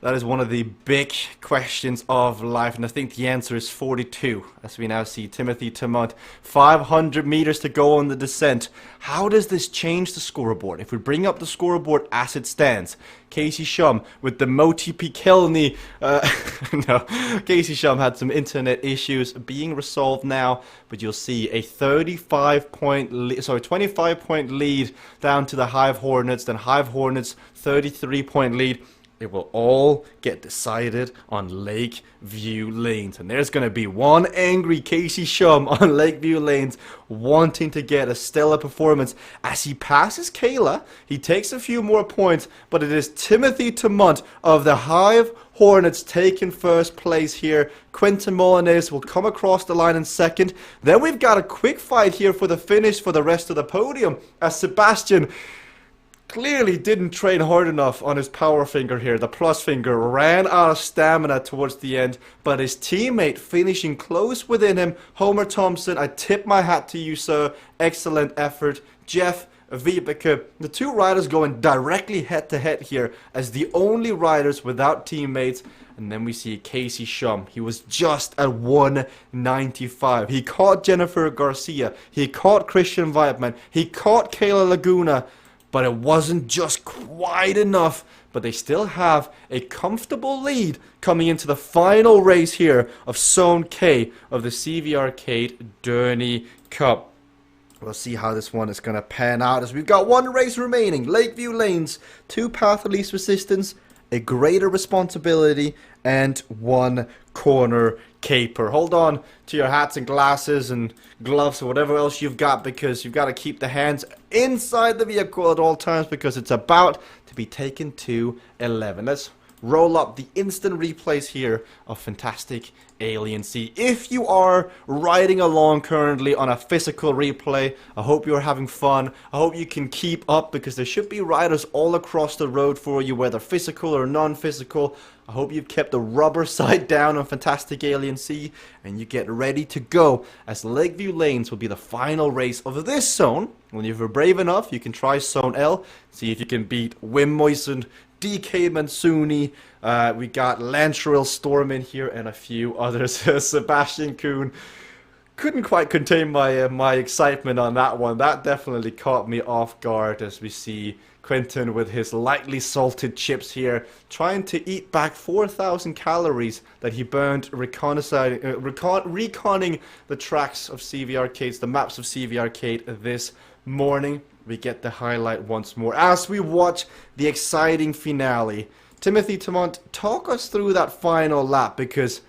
That is one of the big questions of life, and I think the answer is 42, as we now see Timothy Tamont. 500 meters to go on the descent. How does this change the scoreboard? If we bring up the scoreboard as it stands, Casey Shum with the Moti Pikelny, no, Casey Shum had some internet issues being resolved now, but you'll see a 25-point lead down to the Hive Hornets, then Hive Hornets 33-point lead. It will all get decided on Lakeview Lanes. And there's going to be one angry Casey Shum on Lakeview Lanes wanting to get a stellar performance. As he passes Kayla, he takes a few more points, but it is Timothy Tamont of the Hive Hornets taking first place here. Quentin Molinez will come across the line in second. Then we've got a quick fight here for the finish for the rest of the podium, as Sebastian clearly didn't train hard enough on his power finger here. The plus finger ran out of stamina towards the end, but his teammate finishing close within him. Homer Thompson, I tip my hat to you, sir. Excellent effort. Jeff, Vibeke, the two riders going directly head to head here as the only riders without teammates. And then we see Casey Shum. He was just at 195. He caught Jennifer Garcia. He caught Christian Weidman. He caught Kayla Laguna. But it wasn't just quite enough. But they still have a comfortable lead coming into the final race here of Zone K of the CVRcade Derny Cup. We'll see how this one is going to pan out as we've got one race remaining. Lakeview Lanes, 2 path of least resistance, a greater responsibility, and 1 corner caper. Hold on to your hats and glasses and gloves or whatever else you've got, because you've got to keep the hands inside the vehicle at all times, because it's about to be taken to 11. Let's roll up the instant replays here of Fantastic Alien Sea. If you are riding along currently on a physical replay, I hope you're having fun. I hope you can keep up, because there should be riders all across the road for you, whether physical or non-physical. I hope you've kept the rubber side down on Fantastic Alien Sea, and you get ready to go, as Lakeview Lanes will be the final race of this zone. When you're brave enough, you can try Zone L, see if you can beat Wim Moisen, DK Mansuni, we got Lantrell Storm in here, and a few others. Sebastian Kuhn. Couldn't quite contain my excitement on that one. That definitely caught me off guard, as we see Quentin with his lightly salted chips here, trying to eat back 4,000 calories that he burned reconning the tracks of CVRcades, the maps of CVRcade this morning. We get the highlight once more as we watch the exciting finale. Timothy Tamont, talk us through that final lap, because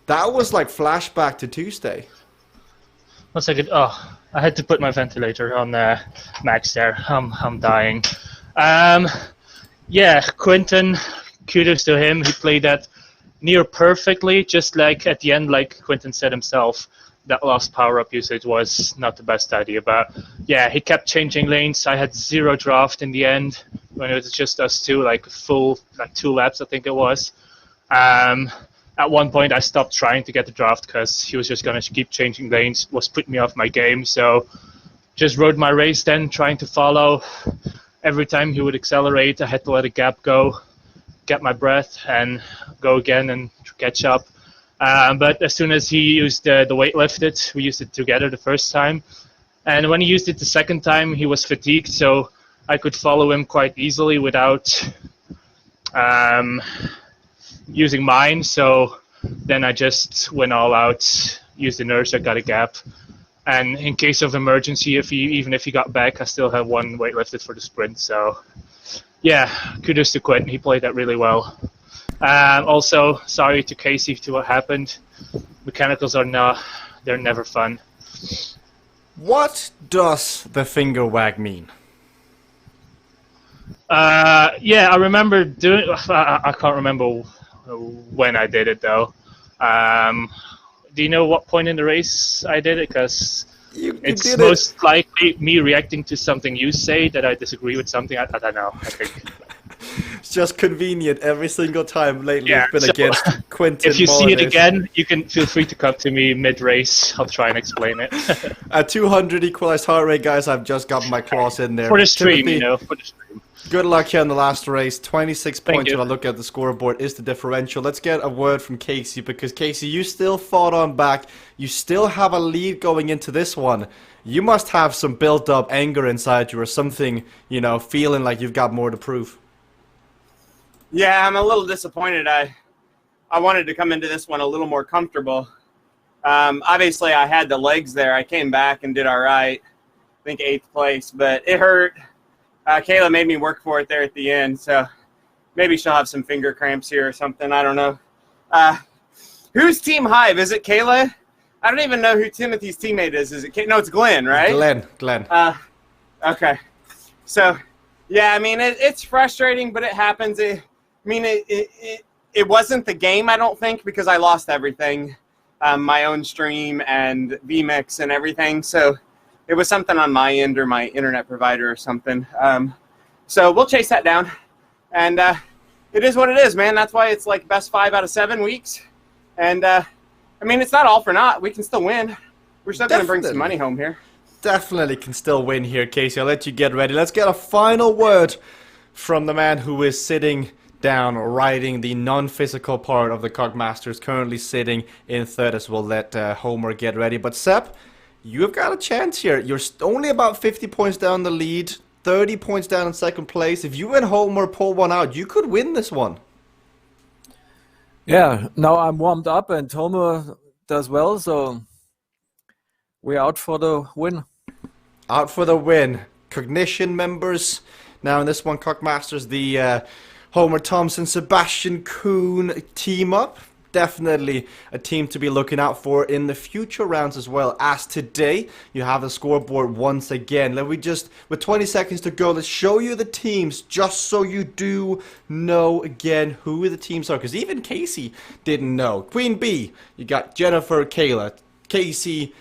that was like flashback to Tuesday. 1 second. Oh, I had to put my ventilator on max there. I'm dying. Yeah, Quentin, kudos to him. He played that near perfectly, just like at the end, like Quentin said himself. That last power-up usage was not the best idea, but yeah, he kept changing lanes. I had 0 draft in the end when it was just us two, like full, like 2 laps, I think it was. At one point, I stopped trying to get the draft because he was just going to keep changing lanes. It was putting me off my game, so just rode my race then, trying to follow. Every time he would accelerate, I had to let a gap go, get my breath, and go again and catch up. But as soon as he used the weight lifted, we used it together the first time. And when he used it the second time, he was fatigued, so I could follow him quite easily without using mine. So then I just went all out, used inertia, got a gap. And in case of emergency, even if he got back, I still had 1 weight lifted for the sprint. So yeah, kudos to Quentin. He played that really well. Also, sorry to Casey to what happened. Mechanicals they're never fun. What does the finger wag mean? Yeah, I remember doing. I can't remember when I did it though. Do you know what point in the race I did it? Because it's most likely me reacting to something you say that I disagree with something. I don't know. I think. It's just convenient every single time lately. Yeah, it's been against Quentin. If you see it again, you can feel free to come to me mid-race. I'll try and explain it. At 200 equalized heart rate, guys, I've just got my claws in there. For the stream, Timothy, for the stream. Good luck here in the last race. 26 Thank points you. when I look at the scoreboard is the differential. Let's get a word from Casey, because Casey, you still fought on back. You still have a lead going into this one. You must have some built-up anger inside you or something, you know, feeling like you've got more to prove. Yeah, I'm a little disappointed. I wanted to come into this one a little more comfortable. Obviously, I had the legs there. I came back and did all right. I think 8th place, but it hurt. Kayla made me work for it there at the end, so maybe she'll have some finger cramps here or something. I don't know. Who's Team Hive? Is it Kayla? I don't even know who Timothy's teammate is. Is it? No, it's Glenn, right? Glenn. Okay. So, yeah, I mean, it's frustrating, but it happens. It wasn't the game, I don't think, because I lost everything, my own stream and VMix and everything. So it was something on my end or my internet provider or something. So we'll chase that down. And it is what it is, man. That's why it's like best 5 out of 7 weeks. And, I mean, it's not all for naught. We can still win. We're still going to bring some money home here. Definitely can still win here, Casey. I'll let you get ready. Let's get a final word from the man who is sitting down, riding the non-physical part of the Cogmasters, currently sitting in third, as we'll let Homer get ready. But Sep, you've got a chance here. You're only about 50 points down the lead, 30 points down in second place. If you and Homer pull one out, you could win this one. Yeah, now I'm warmed up and Homer does well, so we're out for the win. Out for the win. Cognition members. Now in this one, Cogmasters, the Homer Thompson, Sebastian Kuhn team up. Definitely a team to be looking out for in the future rounds as well. As today, you have the scoreboard once again. Let me just, with 20 seconds to go, let's show you the teams just so you do know again who the teams are. Because even Casey didn't know. Queen Bee, you got Jennifer, Kayla, Casey,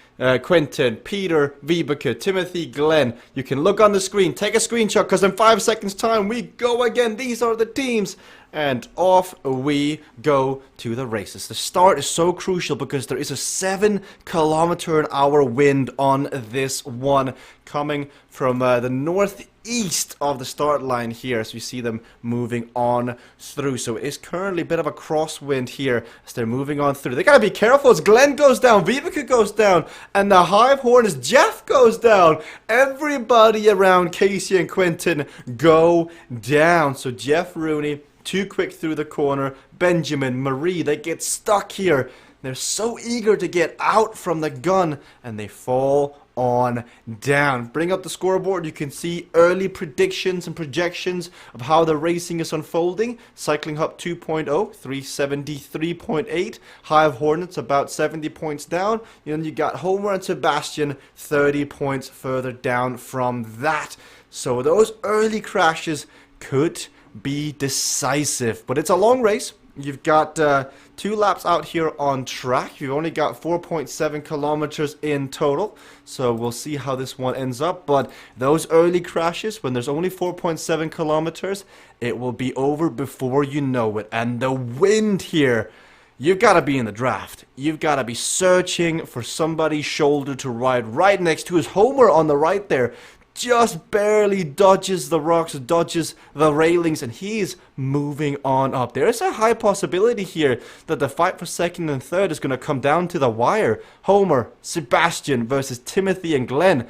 Quentin, Peter, Vibeke, Timothy, Glenn. You can look on the screen, take a screenshot, because in 5 seconds time we go again. These are the teams. And off we go to the races. The start is so crucial because there is a 7 km/h wind on this one coming from the northeast of the start line here, as we see them moving on through. So it's currently a bit of a crosswind here as they're moving on through. They gotta be careful as Glenn goes down, Vibeke goes down, and the Hive Horn as Jeff goes down. Everybody around Casey and Quentin go down. So Jeff Rooney, too quick through the corner. Benjamin, Marie, they get stuck here. They're so eager to get out from the gun, and they fall on down. Bring up the scoreboard. You can see early predictions and projections of how the racing is unfolding. Cycling Hub 2.0, 373.8. Hive Hornets about 70 points down. And then you got Homer and Sebastian 30 points further down from that. So those early crashes could be decisive, but it's a long race. You've got 2 laps out here on track. You've only got 4.7 kilometers in total, so we'll see how this one ends up. But those early crashes, when there's only 4.7 kilometers, it will be over before you know it. And the wind here, you've got to be in the draft. You've got to be searching for somebody's shoulder to ride right next to his Homer on the right there. Just barely dodges the rocks, dodges the railings, and he's moving on up. There is a high possibility here that the fight for second and third is going to come down to the wire. Homer, Sebastian versus Timothy and Glenn.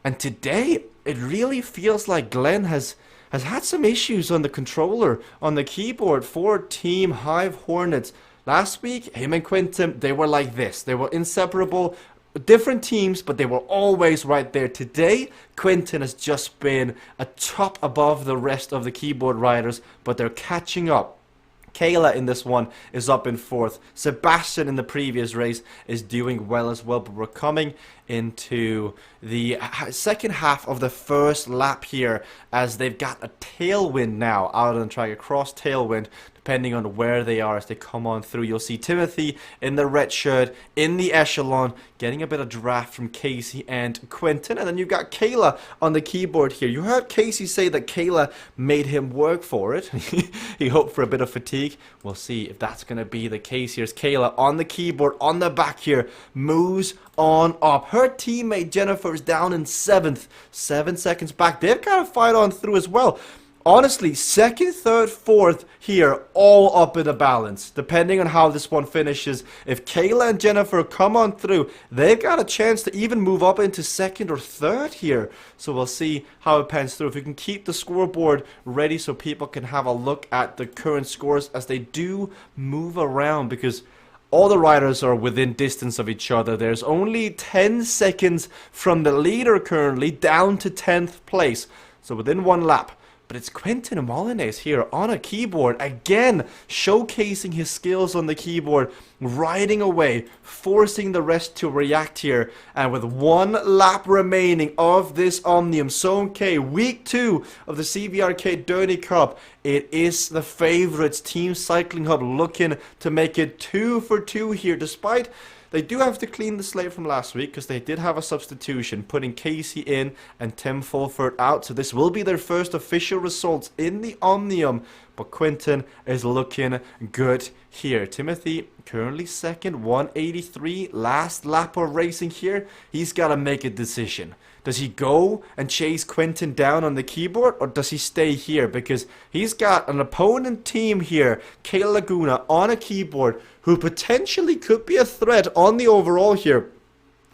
And today, it really feels like Glenn has had some issues on the controller, on the keyboard for Team Hive Hornets. Last week, him and Quentin, they were like this. They were inseparable. Different teams, but they were always right there. Today, Quentin has just been a top above the rest of the keyboard riders, but they're catching up. Kayla in this one is up in 4th. Sebastian in the previous race is doing well as well, but we're coming into the second half of the first lap here as they've got a tailwind now out on the track, a cross tailwind, depending on where they are as they come on through. You'll see Timothy in the red shirt, in the echelon, getting a bit of draft from Casey and Quentin. And then you've got Kayla on the keyboard here. You heard Casey say that Kayla made him work for it. He hoped for a bit of fatigue. We'll see if that's going to be the case. Here's Kayla on the keyboard, on the back here, moves on up. Her teammate Jennifer is down in 7th, 7 seconds back. They've got to fight on through as well. honestly, second, third, fourth here, all up in the balance, depending on how this one finishes. If Kayla and Jennifer come on through, they've got a chance to even move up into second or third here. So we'll see how it pans through. If we can keep the scoreboard ready so people can have a look at the current scores as they do move around, because all the riders are within distance of each other. There's only 10 seconds from the leader currently down to 10th place. So within one lap. But it's Quentin Molyneux here on a keyboard, again showcasing his skills on the keyboard, riding away, forcing the rest to react here. And with one lap remaining of this Omnium Zone K, week 2 of the CVRcade Derny Cup, it is the favorites, Team Cycling Hub, looking to make it 2 for 2 here, despite they do have to clean the slate from last week because they did have a substitution, putting Casey in and Tim Fulford out. So this will be their first official results in the Omnium. But Quentin is looking good here. Timothy currently second, 183. Last lap of racing here. He's got to make a decision. Does he go and chase Quentin down on the keyboard, or does he stay here? Because he's got an opponent team here, Kayla Laguna, on a keyboard, who potentially could be a threat on the overall here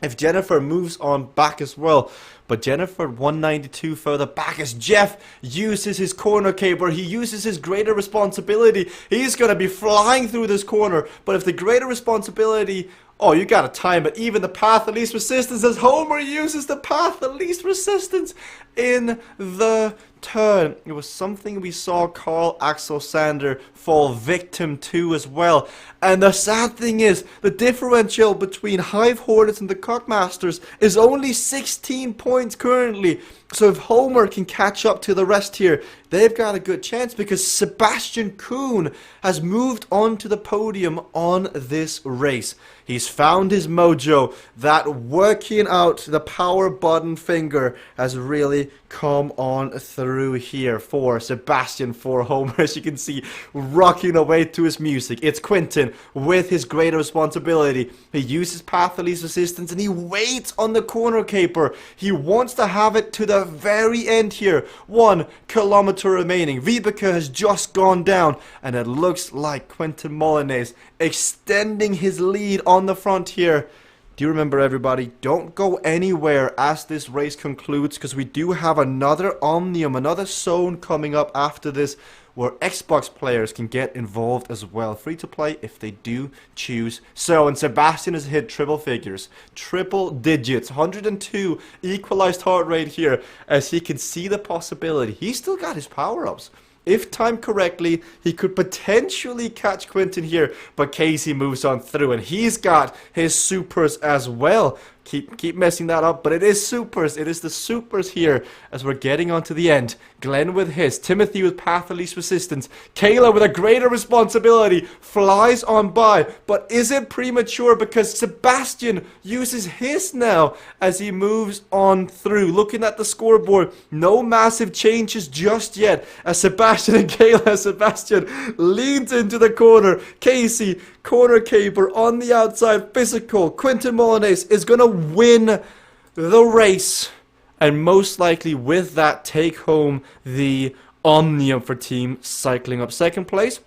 if Jennifer moves on back as well. But Jennifer 192 further back as Jeff uses his corner caber. He uses his greater responsibility. He's going to be flying through this corner. But if the greater responsibility... Oh, you gotta time it. Even the path of least resistance, as Homer uses the path of least resistance in the turn. It was something we saw Carl Axel Sander fall victim to as well. And the sad thing is, the differential between Hive Hornets and the Cockmasters is only 16 points currently. So if Homer can catch up to the rest here, they've got a good chance, because Sebastian Kuhn has moved on to the podium on this race. He's found his mojo. That working out the power button finger has really come on through here for Sebastian, for Homer. As you can see, rocking away to his music. It's Quentin with his greater responsibility. He uses path of least resistance and he waits on the corner caper. He wants to have it to the very end here. 1 kilometer remaining. Vibeke has just gone down, and it looks like Quentin Molyneux extending his lead on the front here. Do you remember, everybody? Don't go anywhere as this race concludes, because we do have another Omnium, another zone coming up after this, where Xbox players can get involved as well. Free to play if they do choose so. And Sebastian has hit triple figures, triple digits, 102 equalized heart rate here, as he can see the possibility. He's still got his power-ups. If timed correctly, he could potentially catch Quentin here, but Casey moves on through, and he's got his supers as well. Keep messing that up, but it is supers. It is the supers here as we're getting onto the end. Glenn with his, Timothy with path of least resistance, Kayla with a greater responsibility flies on by, but is it premature because Sebastian uses his now as he moves on through? Looking at the scoreboard, no massive changes just yet as Sebastian and Kayla. Sebastian leads into the corner. Casey, corner caper on the outside, physical. Quentin Molyneux is going to win the race, and most likely with that take home the Omnium for Team Cycling Up. Second place,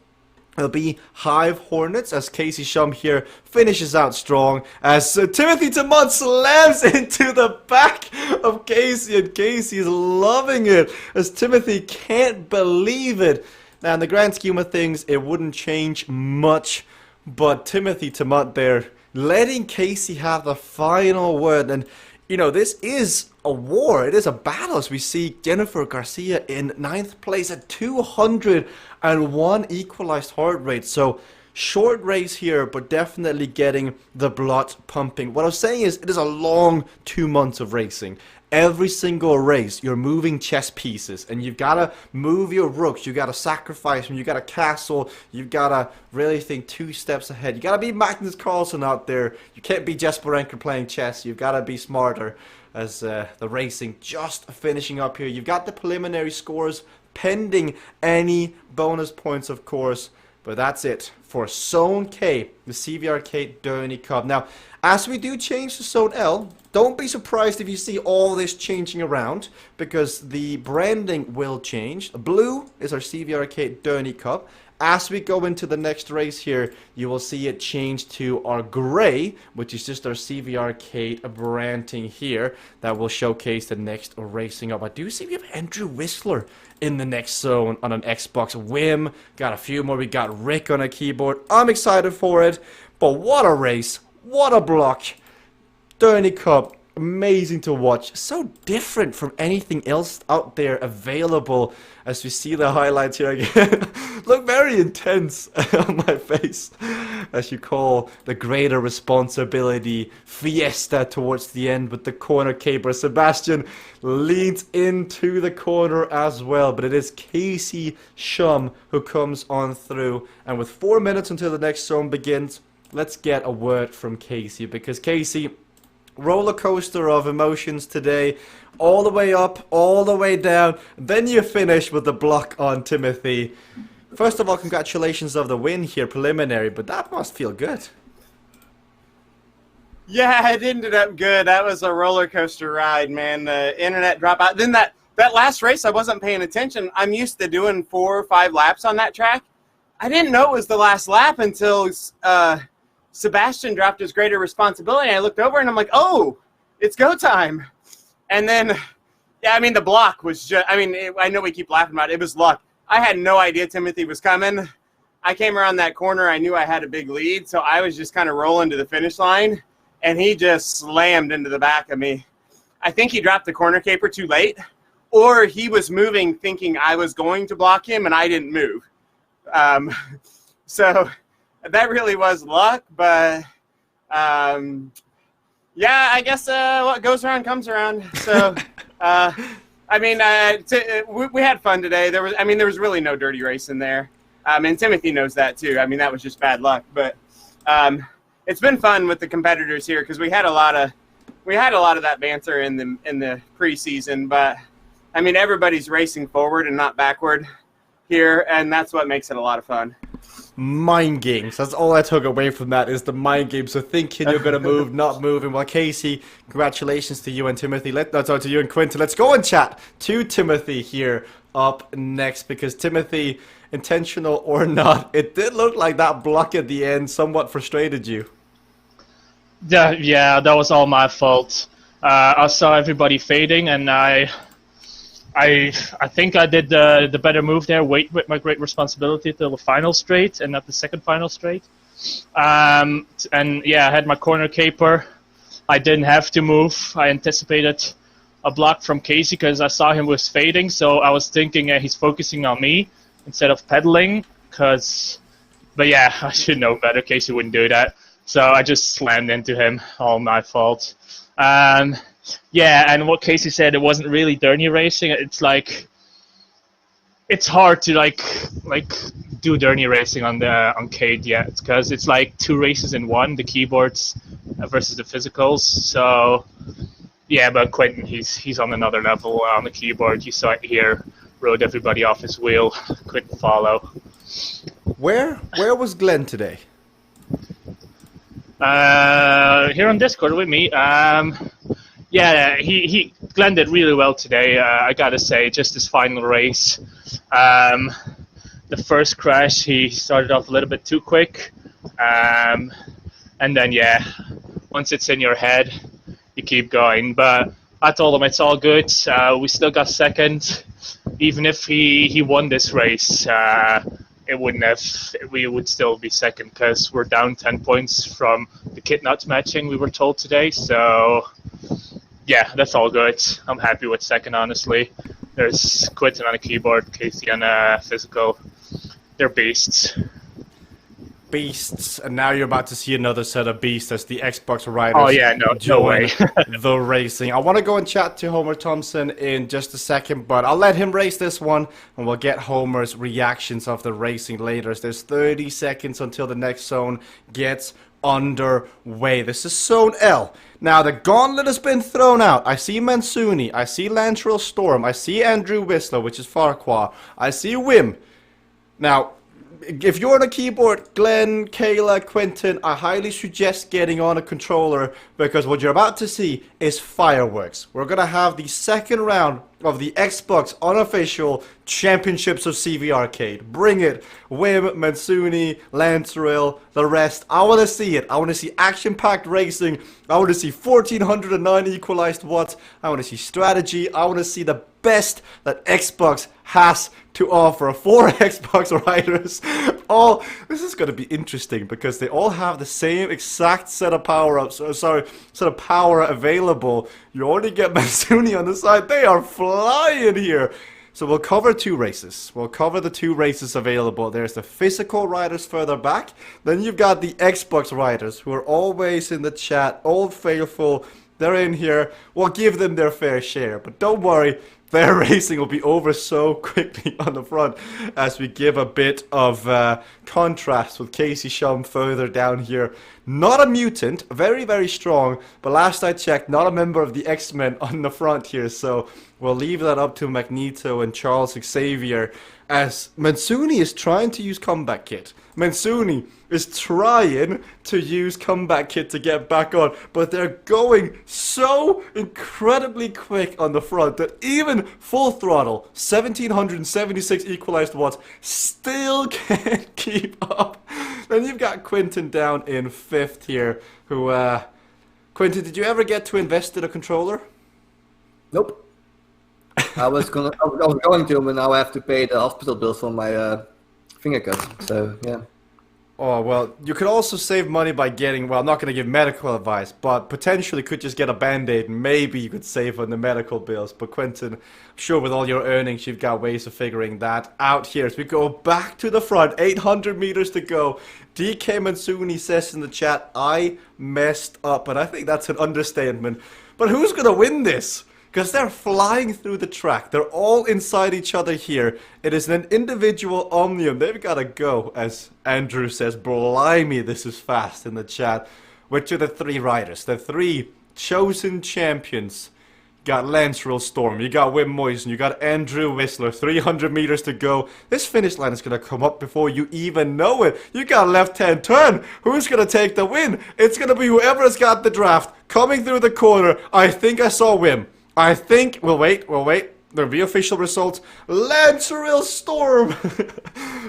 it'll be Hive Hornets as Casey Shum here finishes out strong as Timothy Tamont slams into the back of Casey, and Casey is loving it as Timothy can't believe it. Now in the grand scheme of things, it wouldn't change much, but Timothy Tamont there letting Casey have the final word. And you know, this is a war, it is a battle, as we see Jennifer Garcia in 9th place at 201 equalized heart rate. So short race here, but definitely getting the blood pumping. What I was saying is, it is a long 2 months of racing. Every single race, you're moving chess pieces, and you've got to move your rooks, you've got to sacrifice them, you've got to castle, you've got to really think 2 steps ahead. You got to be Magnus Carlsen out there. You can't be Jesper Enker playing chess. You've got to be smarter as the racing just finishing up here. You've got the preliminary scores pending any bonus points, of course, but that's it for Zone K, the CVRcade Derny Cup. Now, as we do change to Zone L, don't be surprised if you see all this changing around, because the branding will change. Blue is our CVRcade Derny Cup. As we go into the next race here, you will see it change to our gray, which is just our CVRcade branding here. That will showcase the next racing up. I do see we have Andrew Whistler in the next zone on an Xbox. Wim, got a few more. We got Rick on a keyboard. I'm excited for it, but what a race. What a block. Derny Cup, amazing to watch. So different from anything else out there available. As we see the highlights here again, look very intense on my face, as you call the greater responsibility fiesta towards the end with the corner caper. Sebastian leads into the corner as well, but it is Casey Shum who comes on through. And with 4 minutes until the next zone begins, let's get a word from Casey, because Casey, roller coaster of emotions today, all the way up, all the way down, then you finish with the block on Timothy. First of all, congratulations of the win here, preliminary, but that must feel good. Yeah, it ended up good. That was a roller coaster ride, man. The internet dropout. Then that last race, I wasn't paying attention. I'm used to doing 4 or 5 laps on that track. I didn't know it was the last lap until Sebastian dropped his greater responsibility. I looked over and I'm like, oh, it's go time. And then, yeah, I mean, the block was just, I mean, I know we keep laughing about it. It was luck. I had no idea Timothy was coming. I came around that corner. I knew I had a big lead, so I was just kind of rolling to the finish line, and he just slammed into the back of me. I think he dropped the corner caper too late, or he was moving thinking I was going to block him, and I didn't move. So that really was luck, but yeah, I guess what goes around comes around. So, I mean, we had fun today. There was really no dirty race in there, and Timothy knows that too. I mean, that was just bad luck. But it's been fun with the competitors here because we had a lot of that banter in the preseason. But I mean, everybody's racing forward and not backward here, and that's what makes it a lot of fun. Mind games. That's all I took away from that, is the mind games. So thinking you're going to move, not moving. Well, Casey, congratulations to you and Timothy. To you and Quinton. Let's go and chat to Timothy here up next, because Timothy, intentional or not, it did look like that block at the end somewhat frustrated you. Yeah, that was all my fault. I saw everybody fading, and I think I did the better move there, wait with my great responsibility till the final straight and not the second final straight. And yeah, I had my corner caper. I didn't have to move. I anticipated a block from Casey because I saw him was fading, so I was thinking he's focusing on me instead of pedaling. But yeah, I should know better. Casey wouldn't do that. So I just slammed into him. All my fault. Yeah, and what Casey said, it wasn't really Derny racing. It's like, it's hard to like do Derny racing on Cade yet, because it's like 2 races in one, the keyboards versus the physicals. So yeah, but Quentin, he's on another level on the keyboard. You saw it here, rode everybody off his wheel, couldn't follow. Where was Glenn today? Here on Discord with me. Yeah, Glenn did really well today. I gotta say, just his final race. The first crash, he started off a little bit too quick, and then yeah, once it's in your head, you keep going. But I told him it's all good. We still got second. Even if he won this race, it wouldn't have. We would still be second because we're down 10 points from the kit nuts matching we were told today. So yeah, that's all good. I'm happy with second, honestly. There's Quentin on a keyboard, Casey on a physical. They're beasts. Beasts, and now you're about to see another set of beasts as the Xbox riders. Oh yeah, no way. The racing. I want to go and chat to Homer Thompson in just a second, but I'll let him race this one, and we'll get Homer's reactions of the racing later. There's 30 seconds until the next zone gets underway. This is Zone L. Now the gauntlet has been thrown out. I see Mansuni, I see Lantrell Storm, I see Andrew Whistler, which is Farquhar, I see Wim. Now, if you're on a keyboard, Glenn, Kayla, Quentin, I highly suggest getting on a controller because what you're about to see is fireworks. We're going to have the second round of the Xbox unofficial championships of CVRcade. Bring it. Wim, Mansuni, Lanceril, the rest. I want to see it. I want to see action-packed racing. I want to see 1409 equalized watts. I want to see strategy. I want to see the best that Xbox has to offer. 4 Xbox riders. This is going to be interesting because they all have the same exact set of power-ups, set of power available. You only get Mansuni on the side. They are flying here. So we'll cover 2 races. We'll cover the 2 races available. There's the physical riders further back. Then you've got the Xbox riders who are always in the chat, old faithful. They're in here. We'll give them their fair share. But don't worry, their racing will be over so quickly on the front as we give a bit of contrast with Casey Shum further down here. Not a mutant, very, very strong, but last I checked, not a member of the X-Men on the front here, so we'll leave that up to Magneto and Charles Xavier as Mansuni is trying to use Comeback Kit. Mansuni is trying to use Comeback Kit to get back on, but they're going so incredibly quick on the front that even full throttle, 1776 equalized watts, still can't keep up. Then you've got Quentin down in 5th here, who, Quentin, did you ever get to invest in a controller? Nope. I was going to, but now I have to pay the hospital bills for my finger cut. So yeah. Oh, well, you could also save money by getting, well, I'm not going to give medical advice, but potentially could just get a Band-Aid and maybe you could save on the medical bills. But Quentin, I'm sure with all your earnings, you've got ways of figuring that out here. As we go back to the front, 800 meters to go. DK Mansuni says in the chat, I messed up. And I think that's an understatement. But who's going to win this? Because they're flying through the track. They're all inside each other here. It is an individual omnium. They've got to go, as Andrew says. Blimey, this is fast in the chat. Which are the 3 riders? The 3 chosen champions. You got Lanceril Storm. You got Wim Moisen. You got Andrew Whistler. 300 meters to go. This finish line is going to come up before you even know it. You got left-hand turn. Who's going to take the win? It's going to be whoever has got the draft. Coming through the corner. I think I saw Wim. I think, we'll wait, there'll be official results. Lanceril Storm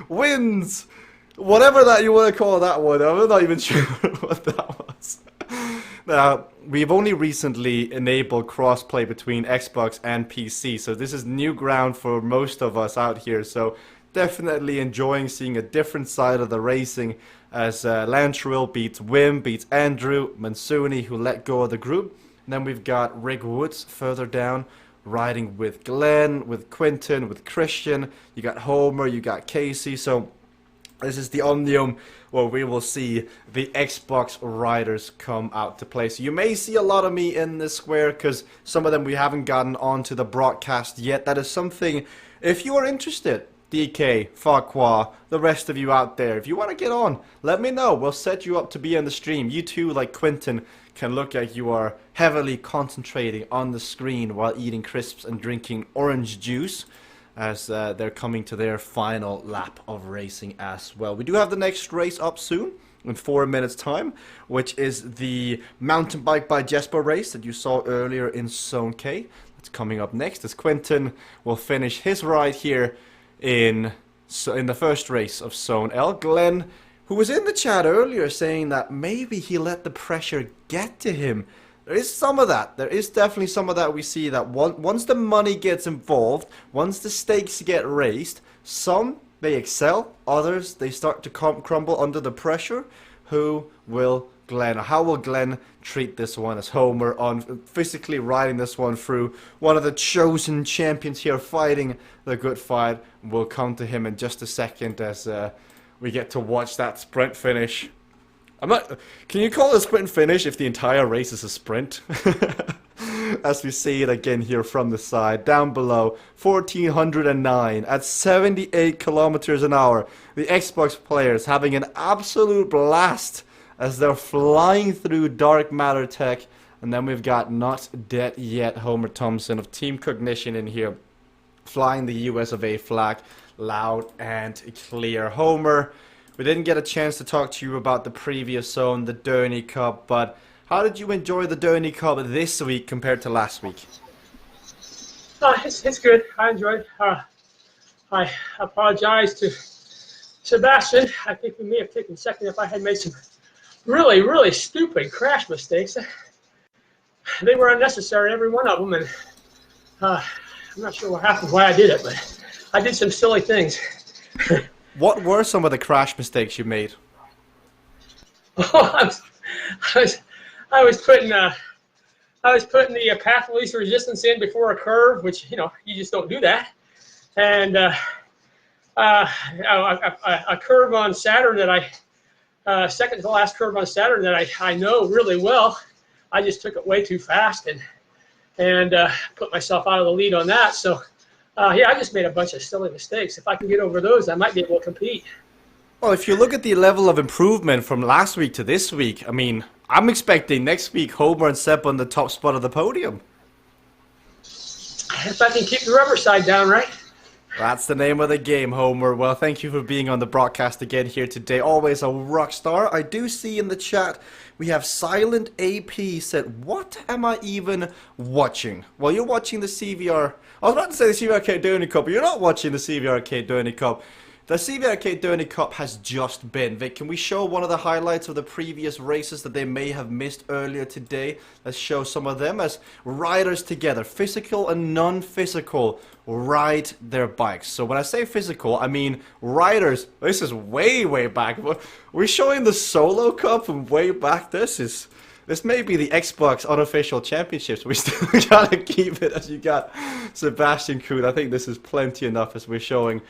wins. Whatever that you want to call that one, I'm not even sure what that was. Now, we've only recently enabled crossplay between Xbox and PC, so this is new ground for most of us out here, so definitely enjoying seeing a different side of the racing as Lanceril beats Wim, beats Andrew, Mansuni, who let go of the group. And then we've got Rick Woods further down, riding with Glenn, with Quentin, with Christian. You got Homer, you got Casey. So this is the Omnium where we will see the Xbox riders come out to play. So you may see a lot of me in this square because some of them we haven't gotten onto the broadcast yet. That is something, if you are interested, DK, Farquhar, the rest of you out there, if you want to get on, let me know. We'll set you up to be on the stream. You too, like Quentin, can look like you are heavily concentrating on the screen while eating crisps and drinking orange juice as they're coming to their final lap of racing as well. We do have the next race up soon in 4 minutes time, which is the mountain bike by Jesper race that you saw earlier in Zone K. That's coming up next as Quentin will finish his ride here in the first race of Zone L. Glenn, who was in the chat earlier saying that maybe he let the pressure get to him. There is some of that. There is definitely some of that we see that once the money gets involved, once the stakes get raised, some, they excel. Others, they start to crumble under the pressure. Who will Glenn, how will Glenn treat this one as Homer on physically riding this one through? One of the chosen champions here fighting the good fight. We'll come to him in just a second as we get to watch that sprint finish. Can you call it a sprint finish if the entire race is a sprint? As we see it again here from the side, down below, 1409 at 78 kilometers an hour. The Xbox players having an absolute blast as they're flying through dark matter tech. And then we've got Not Dead Yet Homer Thompson of Team Cognition in here, flying the US of A flag. loud and clear. Homer, we didn't get a chance to talk to you about the previous zone, the Derny Cup, but how did you enjoy the Derny Cup this week compared to last week? It's good. I enjoyed it. I apologize to Sebastian. I think we may have taken second if I had made some really, really stupid crash mistakes. They were unnecessary, every one of them, and I'm not sure what happened, why I did it, but I did some silly things. What were some of the crash mistakes you made? I was putting the path of least resistance in before a curve, which you just don't do that, and a curve on Saturn that second to the last curve on Saturn that I know really well. I just took it way too fast and put myself out of the lead on that. So, I just made a bunch of silly mistakes. If I can get over those, I might be able to compete. Well, if you look at the level of improvement from last week to this week, I mean, I'm expecting next week Homer and Seb on the top spot of the podium. If I can keep the rubber side down, right? That's the name of the game, Homer. Well, thank you for being on the broadcast again here today. Always a rock star. I do see in the chat we have Silent AP said, what am I even watching? Well, you're watching the CVR. I was about to say the CVRcade Derny Cup, but you're not watching the CVRcade Derny Cup. The CVRcade Derny Cup has just been. Vic, can we show one of the highlights of the previous races that they may have missed earlier today? Let's show some of them as riders together, physical and non-physical, ride their bikes. So when I say physical, I mean riders. This is way, way back. We're showing the Solo Cup from way back. This may be the Xbox unofficial championships. We still gotta keep it as you got Sebastian Kuhn. I think this is plenty enough as we're showing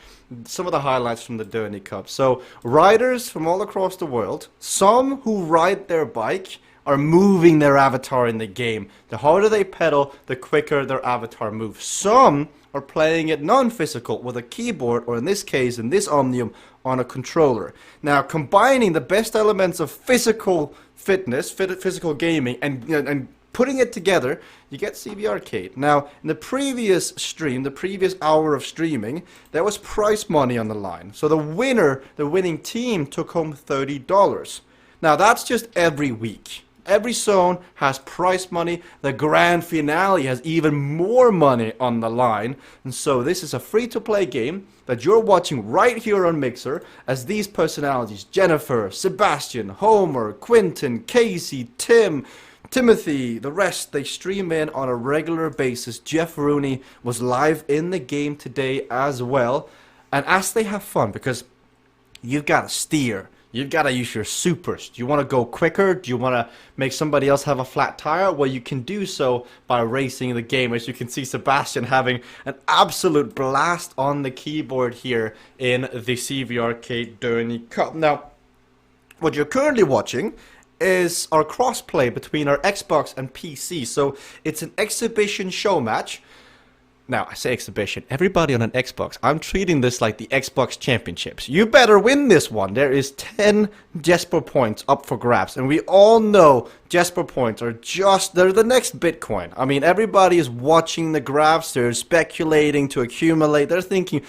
some of the highlights from the Derny Cup. So riders from all across the world, some who ride their bike are moving their avatar in the game. The harder they pedal, the quicker their avatar moves. Some are playing it non-physical with a keyboard, or in this case, in this Omnium, on a controller. Now, combining the best elements of physical fitness, physical gaming, and putting it together, you get CVRcade. Now, in the previous stream, the previous hour of streaming, there was prize money on the line. So the winning team took home $30. Now, that's just every week. Every zone has prize money. The grand finale has even more money on the line. And so this is a free-to-play game that you're watching right here on Mixer as these personalities, Jennifer, Sebastian, Homer, Quinton, Casey, Timothy, the rest, they stream in on a regular basis. Jeff Rooney was live in the game today as well. And as they have fun, because you've got to steer, you've got to use your supers. Do you want to go quicker? Do you want to make somebody else have a flat tire? Well, you can do so by racing the game. As you can see, Sebastian having an absolute blast on the keyboard here in the CVRcade Derny Cup. Now, what you're currently watching is our crossplay between our Xbox and PC. So it's an exhibition show match. Now, I say exhibition. Everybody on an Xbox, I'm treating this like the Xbox Championships. You better win this one. There is 10 Jesper points up for grabs. And we all know Jesper points are they're the next Bitcoin. I mean, everybody is watching the graphs. They're speculating to accumulate. They're thinking,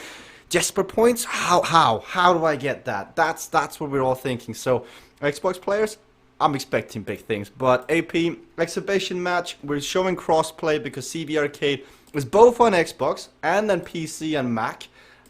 Jesper points? How do I get that? That's what we're all thinking. So, Xbox players, I'm expecting big things. But AP, exhibition match, we're showing crossplay because CVRcade is both on Xbox and then PC and Mac,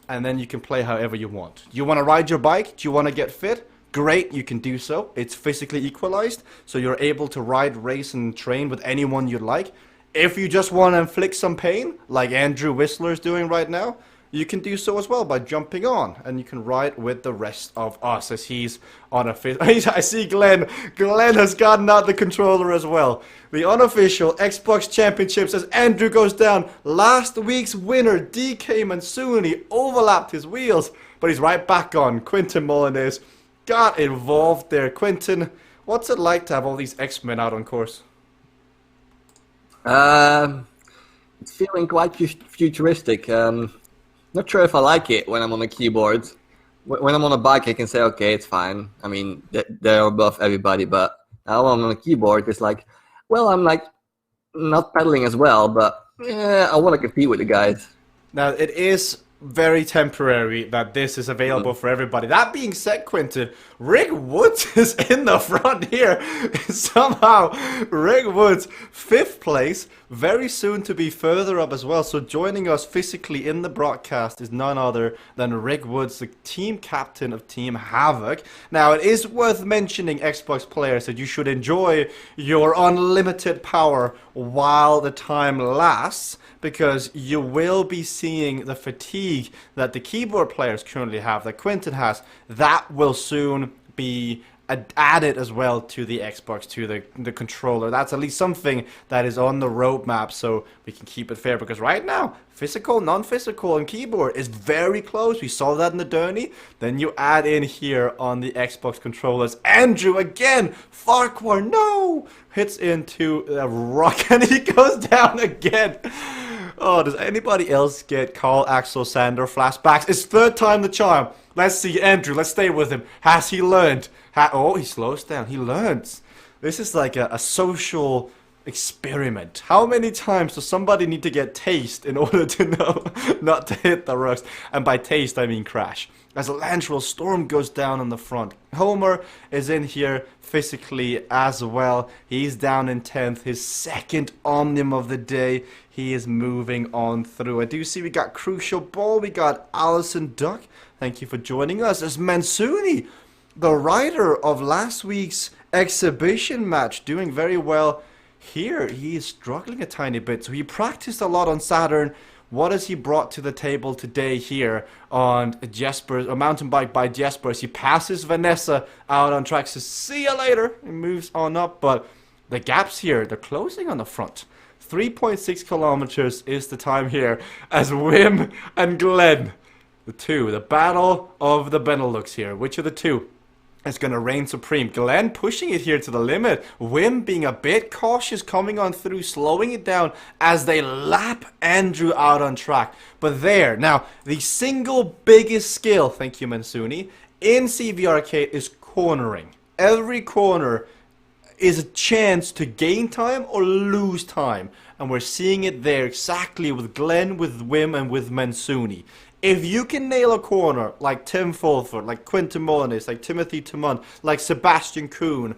and then you can play however you want. Do you want to ride your bike? Do you want to get fit? Great, you can do so. It's physically equalized, so you're able to ride, race, and train with anyone you like. If you just want to inflict some pain, like Andrew Whistler is doing right now, you can do so as well by jumping on, and you can ride with the rest of us as he's on a I see Glenn. Glenn has gotten out the controller as well. The unofficial Xbox Championships as Andrew goes down. Last week's winner, DK Mansuni, overlapped his wheels, but he's right back on. Quinton Molinez got involved there. Quinton, what's it like to have all these X-Men out on course? It's feeling quite futuristic. Not sure if I like it when I'm on a keyboard. When I'm on a bike, I can say, okay, it's fine. I mean, they're above everybody, but now I'm on a keyboard, it's like, well, I'm like not pedaling as well, but yeah, I want to compete with the guys. Now, it is very temporary that this is available for everybody. That being said, Quinton, Rick Woods is in the front here. Somehow, Rick Woods, 5th place, very soon to be further up as well. So joining us physically in the broadcast is none other than Rick Woods, the team captain of Team Havoc. Now, it is worth mentioning, Xbox players, that you should enjoy your unlimited power while the time lasts, because you will be seeing the fatigue that the keyboard players currently have, that Quinton has. That will soon be added as well to the Xbox, to the controller. That's at least something that is on the roadmap, so we can keep it fair, because right now, physical, non-physical, and keyboard is very close. We saw that in the Derny. Then you add in here on the Xbox controllers. Andrew again! Farquhar, no! Hits into a rock and he goes down again. Oh, does anybody else get Carl Axel Sander flashbacks? It's 3rd time the charm. Let's see, Andrew, let's stay with him. Has he learned? Oh, he slows down. He learns. This is like a social experiment. How many times does somebody need to get tased in order to know not to hit the rocks? And by taste, I mean crash. As Elantrell Storm goes down on the front. Homer is in here physically as well. He's down in 10th. His 2nd Omnium of the day. He is moving on through. I do see we got Crucial Ball. We got Allison Duck. Thank you for joining us. There's Mansuni, the writer of last week's exhibition match, doing very well here. He is struggling a tiny bit. So he practiced a lot on Saturn. What has he brought to the table today here on Jesper's, or Mountain Bike by Jesper's? He passes Vanessa out on track, says, see you later. He moves on up, but the gaps here, they're closing on the front. 3.6 kilometers is the time here as Wim and Glenn, the battle of the Benelux here. Which of the two is going to reign supreme? Glenn pushing it here to the limit. Wim being a bit cautious, coming on through, slowing it down as they lap Andrew out on track. But there, now, the single biggest skill, thank you Mansuni, in CVRcade is cornering. Every corner is a chance to gain time or lose time. And we're seeing it there exactly with Glenn, with Wim, and with Mansuni. If you can nail a corner like Tim Fulford, like Quinton Molinis, like Timothy Tamont, like Sebastian Kuhn,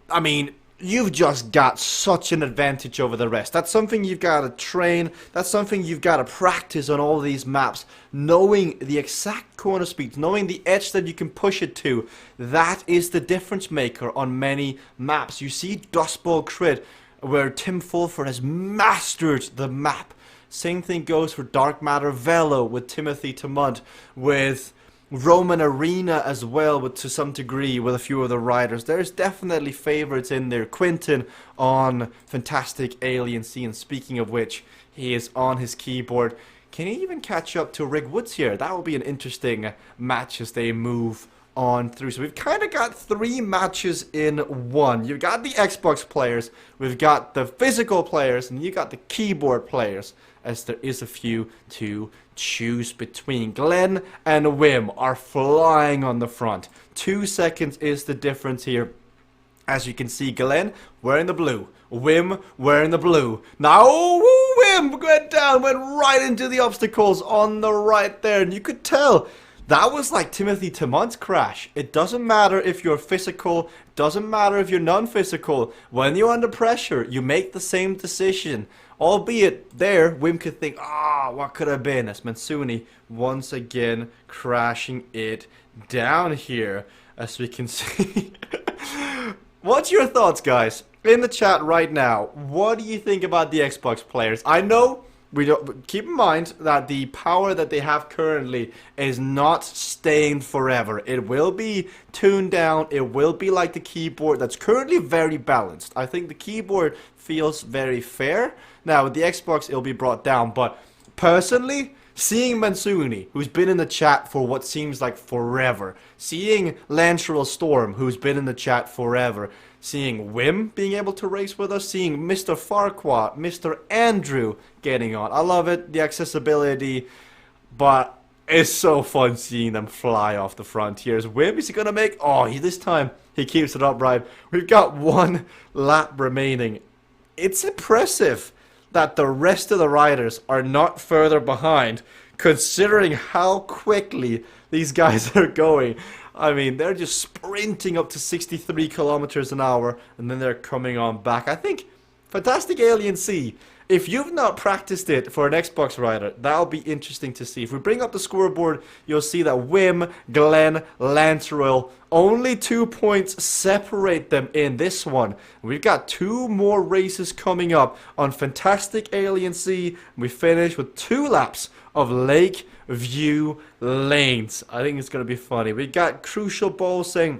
I mean, you've just got such an advantage over the rest. That's something you've got to train. That's something you've got to practice on all these maps. Knowing the exact corner speeds, knowing the edge that you can push it to, that is the difference maker on many maps. You see Dust Bowl Crit, where Tim Fulford has mastered the map. Same thing goes for Dark Matter Velo with Timothy Tamont, with Roman Arena as well, but to some degree with a few of the riders. There's definitely favorites in there. Quinton on Fantastic Alien Sea, and speaking of which, he is on his keyboard. Can he even catch up to Rick Woods here? That will be an interesting match as they move on through. So we've kind of got 3 matches in one. You've got the Xbox players, we've got the physical players, and you got the keyboard players, as there is a few to choose between. Glenn and Wim are flying on the front. 2 seconds is the difference here. As you can see, Glenn wearing the blue, Wim wearing the blue. Now, Wim went down, went right into the obstacles on the right there, and you could tell that was like Timothy Tamont's crash. It doesn't matter if you're physical, doesn't matter if you're non-physical. When you're under pressure, you make the same decision. Albeit there, Wim could think, what could have been? As Mansuni once again crashing it down here, as we can see. What's your thoughts, guys? In the chat right now, what do you think about the Xbox players? I know, keep in mind that the power that they have currently is not staying forever. It will be tuned down. It will be like the keyboard that's currently very balanced. I think the keyboard feels very fair. Now with the Xbox, it'll be brought down. But personally, seeing Mansuni, who's been in the chat for what seems like forever, seeing Elantrell Storm, who's been in the chat forever, seeing Wim being able to race with us, seeing Mr. Farquhar, Mr. Andrew getting on. I love it, the accessibility, but it's so fun seeing them fly off the frontiers. Wim, is he going to make? This time he keeps it upright. We've got 1 lap remaining. It's impressive that the rest of the riders are not further behind, considering how quickly these guys are going. I mean, they're just sprinting up to 63 kilometers an hour, and then they're coming on back. I think Fantastic Alien Sea, if you've not practiced it for an Xbox rider, that'll be interesting to see. If we bring up the scoreboard, you'll see that Wim, Glenn, Lance Royal, only 2 points separate them in this one. We've got 2 more races coming up on Fantastic Alien Sea. We finish with 2 laps of Lake View Lanes. I think it's going to be funny. We got Crucial Ball saying,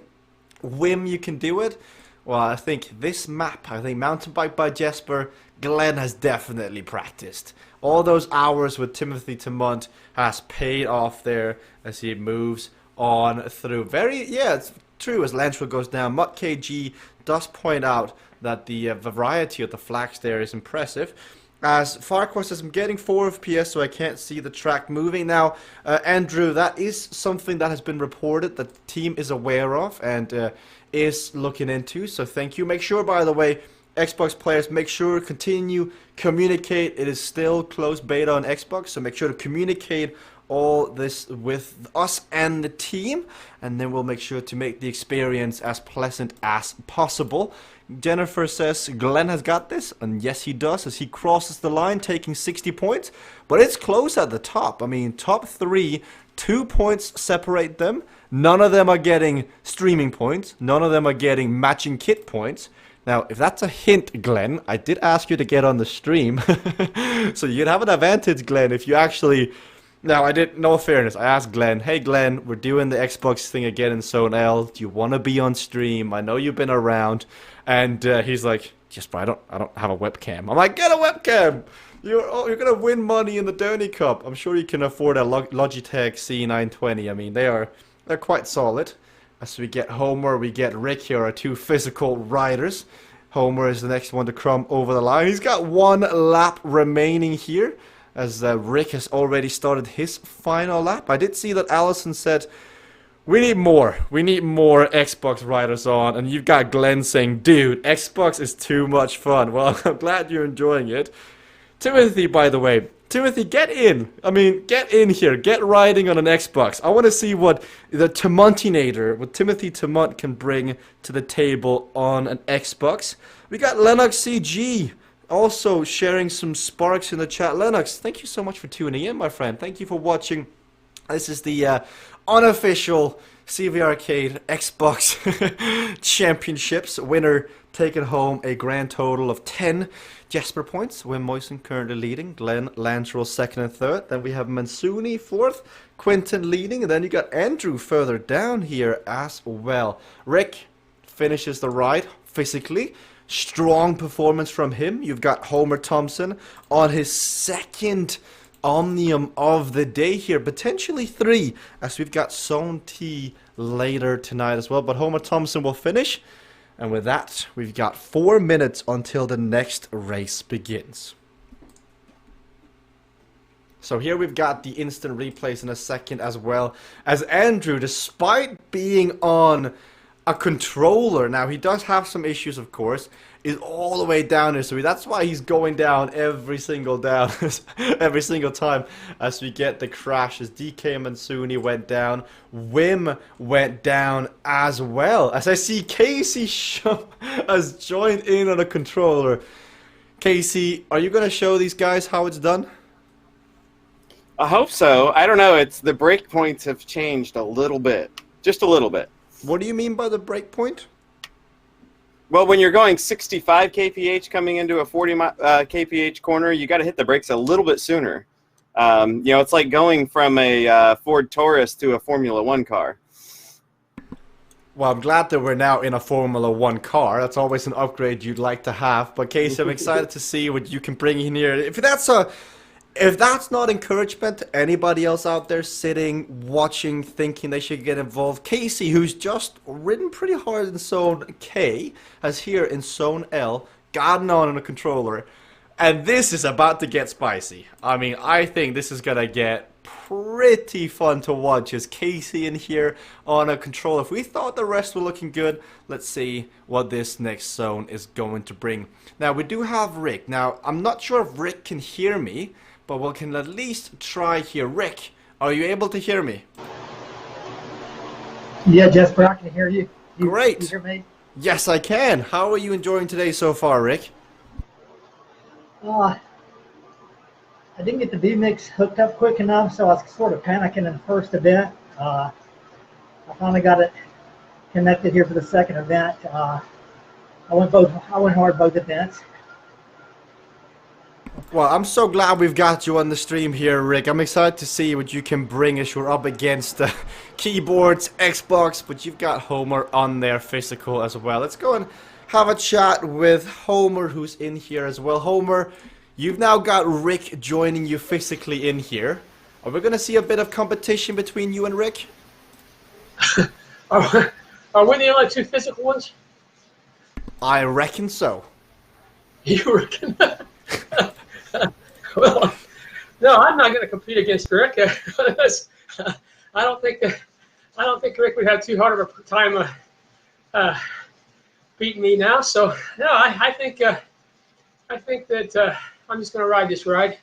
Wim, you can do it. Well, I think this map, I think Mountain Bike by Jesper, Glenn has definitely practiced. All those hours with Timothy Tamont has paid off there as he moves on through. It's true, as Lantrell goes down. Mutt KG does point out that the variety of the flags there is impressive. As Farquhar says, I'm getting 4 FPS, so I can't see the track moving. Now, Andrew, that is something that has been reported that the team is aware of and is looking into, so thank you. Make sure, by the way, Xbox players, make sure continue communicate. It is still closed beta on Xbox, so make sure to communicate all this with us and the team, and then we'll make sure to make the experience as pleasant as possible. Jennifer says Glenn has got this, and yes he does, as he crosses the line taking 60 points, but it's close at the top. I mean, top 3, 2 points separate them. None of them are getting streaming points, none of them are getting matching kit points. Now, if that's a hint, Glenn, I did ask you to get on the stream, so you'd have an advantage, Glenn, if you actually... Now, no fairness, I asked Glenn, hey Glenn, we're doing the Xbox thing again in Zone L, do you want to be on stream? I know you've been around, and he's like, Jesper, I don't have a webcam. I'm like, get a webcam! You're gonna win money in the Derny Cup. I'm sure you can afford a Logitech C920. I mean, they're quite solid. As we get Homer, we get Rick here, our 2 physical riders. Homer is the next one to come over the line. He's got 1 lap remaining here, as Rick has already started his final lap. I did see that Allison said, we need more Xbox riders on, and you've got Glenn saying, dude, Xbox is too much fun. Well, I'm glad you're enjoying it. Timothy, by the way, Timothy, get in. I mean, get in here. Get riding on an Xbox. I want to see what the Tamontinator, what Timothy Tamont can bring to the table on an Xbox. We got Lennox CG also sharing some sparks in the chat. Lennox, thank you so much for tuning in, my friend. Thank you for watching. This is the unofficial CVRcade Xbox Championships winner, taking home a grand total of 10 Jesper points. Wim Moisen currently leading, Glenn Lantrell 2nd and 3rd. Then we have Mansuni 4th, Quinton leading, and then you got Andrew further down here as well. Rick finishes the ride physically. Strong performance from him. You've got Homer Thompson on his 2nd Omnium of the day here, potentially 3, as we've got Zone T later tonight as well. But Homer Thompson will finish. And with that, we've got 4 minutes until the next race begins. So here we've got the instant replays in a second, as well as Andrew, despite being on a controller, now he does have some issues, of course, is all the way down here, so that's why he's going down every single time as we get the crashes. DK Mansuni went down, Wim went down as well, as I see Casey has joined in on a controller. Casey, are you going to show these guys how it's done? I hope so. I don't know, it's the break points have changed a little bit, just a little bit. What do you mean by the break point? Well, when you're going 65 kph coming into a 40 kph corner, you got to hit the brakes a little bit sooner. You know, it's like going from a Ford Taurus to a Formula One car. Well, I'm glad that we're now in a Formula One car. That's always an upgrade you'd like to have. But Casey, I'm excited to see what you can bring in here. If that's not encouragement to anybody else out there sitting, watching, thinking they should get involved, Casey, who's just ridden pretty hard in Zone K, has here in Zone L gotten on a controller, and this is about to get spicy. I mean, I think this is gonna get pretty fun to watch as Casey in here on a controller. If we thought the rest were looking good, let's see what this next zone is going to bring. Now, we do have Rick. Now, I'm not sure if Rick can hear me, but we can at least try here. Rick, are you able to hear me? Yeah, Jesper, I can hear you. Great. You hear me? Yes, I can. How are you enjoying today so far, Rick? I didn't get the V-Mix hooked up quick enough, so I was sort of panicking in the first event. I finally got it connected here for the second event. I went hard both events. Well, I'm so glad we've got you on the stream here, Rick. I'm excited to see what you can bring as you're up against keyboards, Xbox, but you've got Homer on there physical as well. Let's go and have a chat with Homer, who's in here as well. Homer, you've now got Rick joining you physically in here. Are we going to see a bit of competition between you and Rick? Are we the only two physical ones? I reckon so. You reckon? Well, no, I'm not going to compete against Rick. I don't think Rick would have too hard of a time beating me now. So no, I think that I'm just going to ride this ride.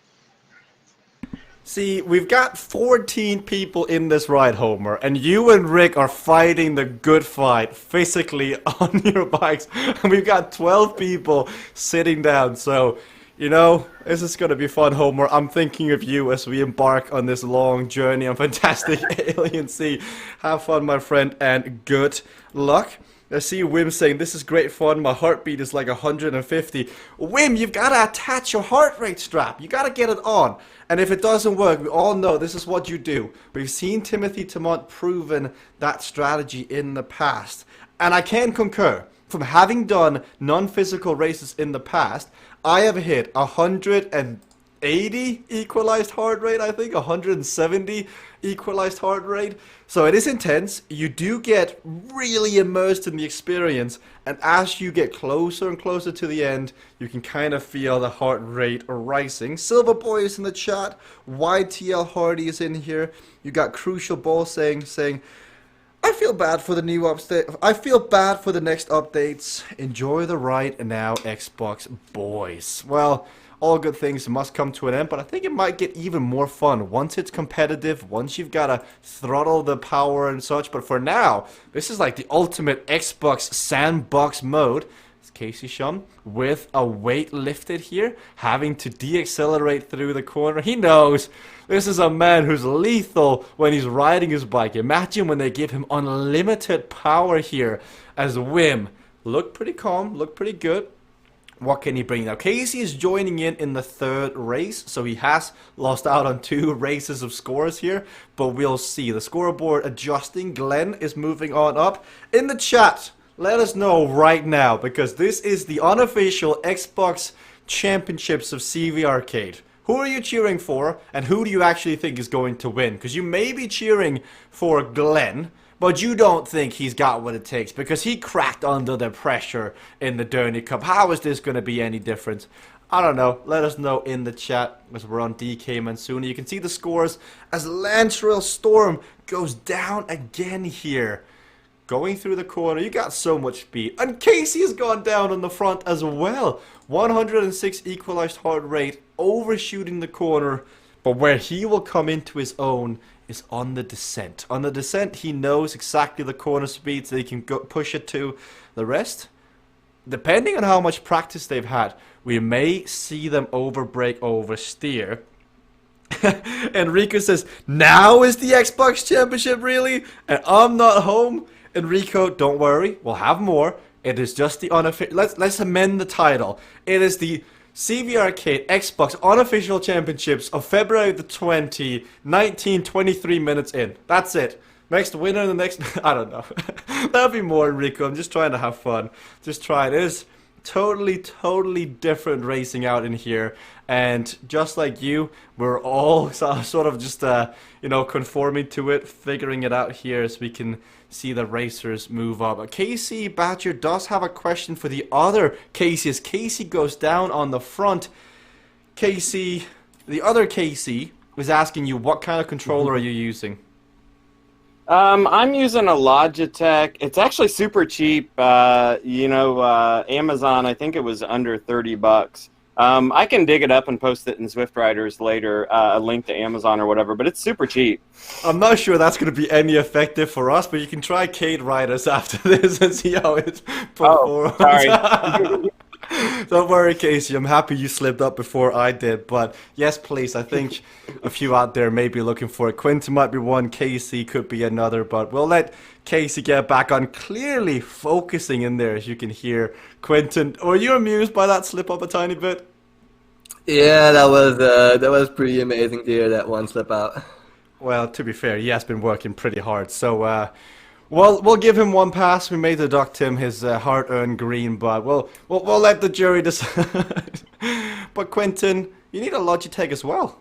See, we've got 14 people in this ride, Homer, and you and Rick are fighting the good fight physically on your bikes, and we've got 12 people sitting down, so, you know, this is going to be fun, Homer. I'm thinking of you as we embark on this long journey on Fantastic Alien Sea. Have fun, my friend, and good luck. I see Wim saying, this is great fun, my heartbeat is like 150. Wim, you've got to attach your heart rate strap. You got to get it on. And if it doesn't work, we all know this is what you do. We've seen Timothy Tamont proven that strategy in the past. And I can concur. From having done non-physical races in the past, I have hit 180 equalized heart rate, I think, 170 equalized heart rate. So it is intense. You do get really immersed in the experience, and as you get closer and closer to the end, you can kind of feel the heart rate rising. Silverboy is in the chat. YTL Hardy is in here. You got Crucial Ball saying, I feel bad for the new update. I feel bad for the next updates. Enjoy the ride now, Xbox boys. Well, all good things must come to an end, but I think it might get even more fun once it's competitive, once you've got to throttle the power and such. But for now, this is like the ultimate Xbox sandbox mode. It's Casey Shum with a weight lifted here, having to de-accelerate through the corner. He knows this is a man who's lethal when he's riding his bike. Imagine when they give him unlimited power here as Wim. Look pretty calm, look pretty good. What can he bring now? Casey is joining in the third race, so he has lost out on 2 races of scores here, but we'll see. The scoreboard adjusting. Glenn is moving on up. In the chat, let us know right now, because this is the unofficial Xbox Championships of CVRcade. Who are you cheering for, and who do you actually think is going to win? Because you may be cheering for Glenn, but you don't think he's got what it takes because he cracked under the pressure in the Derny Cup. How is this going to be any different? I don't know. Let us know in the chat as we're on DK Mansuni. You can see the scores as Lantrail Storm goes down again here. Going through the corner, you got so much speed. And Casey has gone down on the front as well. 106 equalized heart rate, overshooting the corner. But where he will come into his own is on the descent. On the descent, he knows exactly the corner speeds that he can go push it to. The rest, depending on how much practice they've had, we may see them overbrake, oversteer. Enrico says, now is the Xbox Championship really? And I'm not home? Enrico, don't worry, we'll have more. It is just the unofficial. Let's amend the title. It is the CVRcade Xbox Unofficial Championships of February the 20th, 23 minutes in. That's it. Next winner, the next... I don't know. That'll be more, Enrico. I'm just trying to have fun. Just try it. It is totally different racing out in here. And just like you, we're all sort of just, you know, conforming to it, figuring it out here as we can see the racers move up. Casey Badger does have a question for the other Casey. As Casey goes down on the front, Casey, the other Casey, is asking you what kind of controller are you using? I'm using a Logitech. It's actually super cheap. You know, Amazon, I think it was under $30. I can dig it up and post it in Swift Riders later, a link to Amazon or whatever, but it's super cheap. I'm not sure that's going to be any effective for us, but you can try Cade Riders after this and see how it performs. Oh, sorry. Don't worry, Casey. I'm happy you slipped up before I did. But yes, please. I think a few out there may be looking for it. Quinton might be one. Casey could be another. But we'll let Casey get back on, clearly focusing in there, as you can hear. Quinton, were you amused by that slip up a tiny bit? Yeah, that was pretty amazing to hear that one slip out. Well, to be fair, he has been working pretty hard. So, we'll give him one pass. We may deduct him his hard-earned green, but we'll let the jury decide. But Quinton, you need a Logitech as well.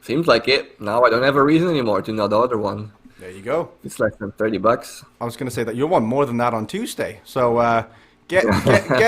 Seems like it. Now I don't have a reason anymore to not order one. There you go. It's less than $30. I was going to say that you'll want more than that on Tuesday. So get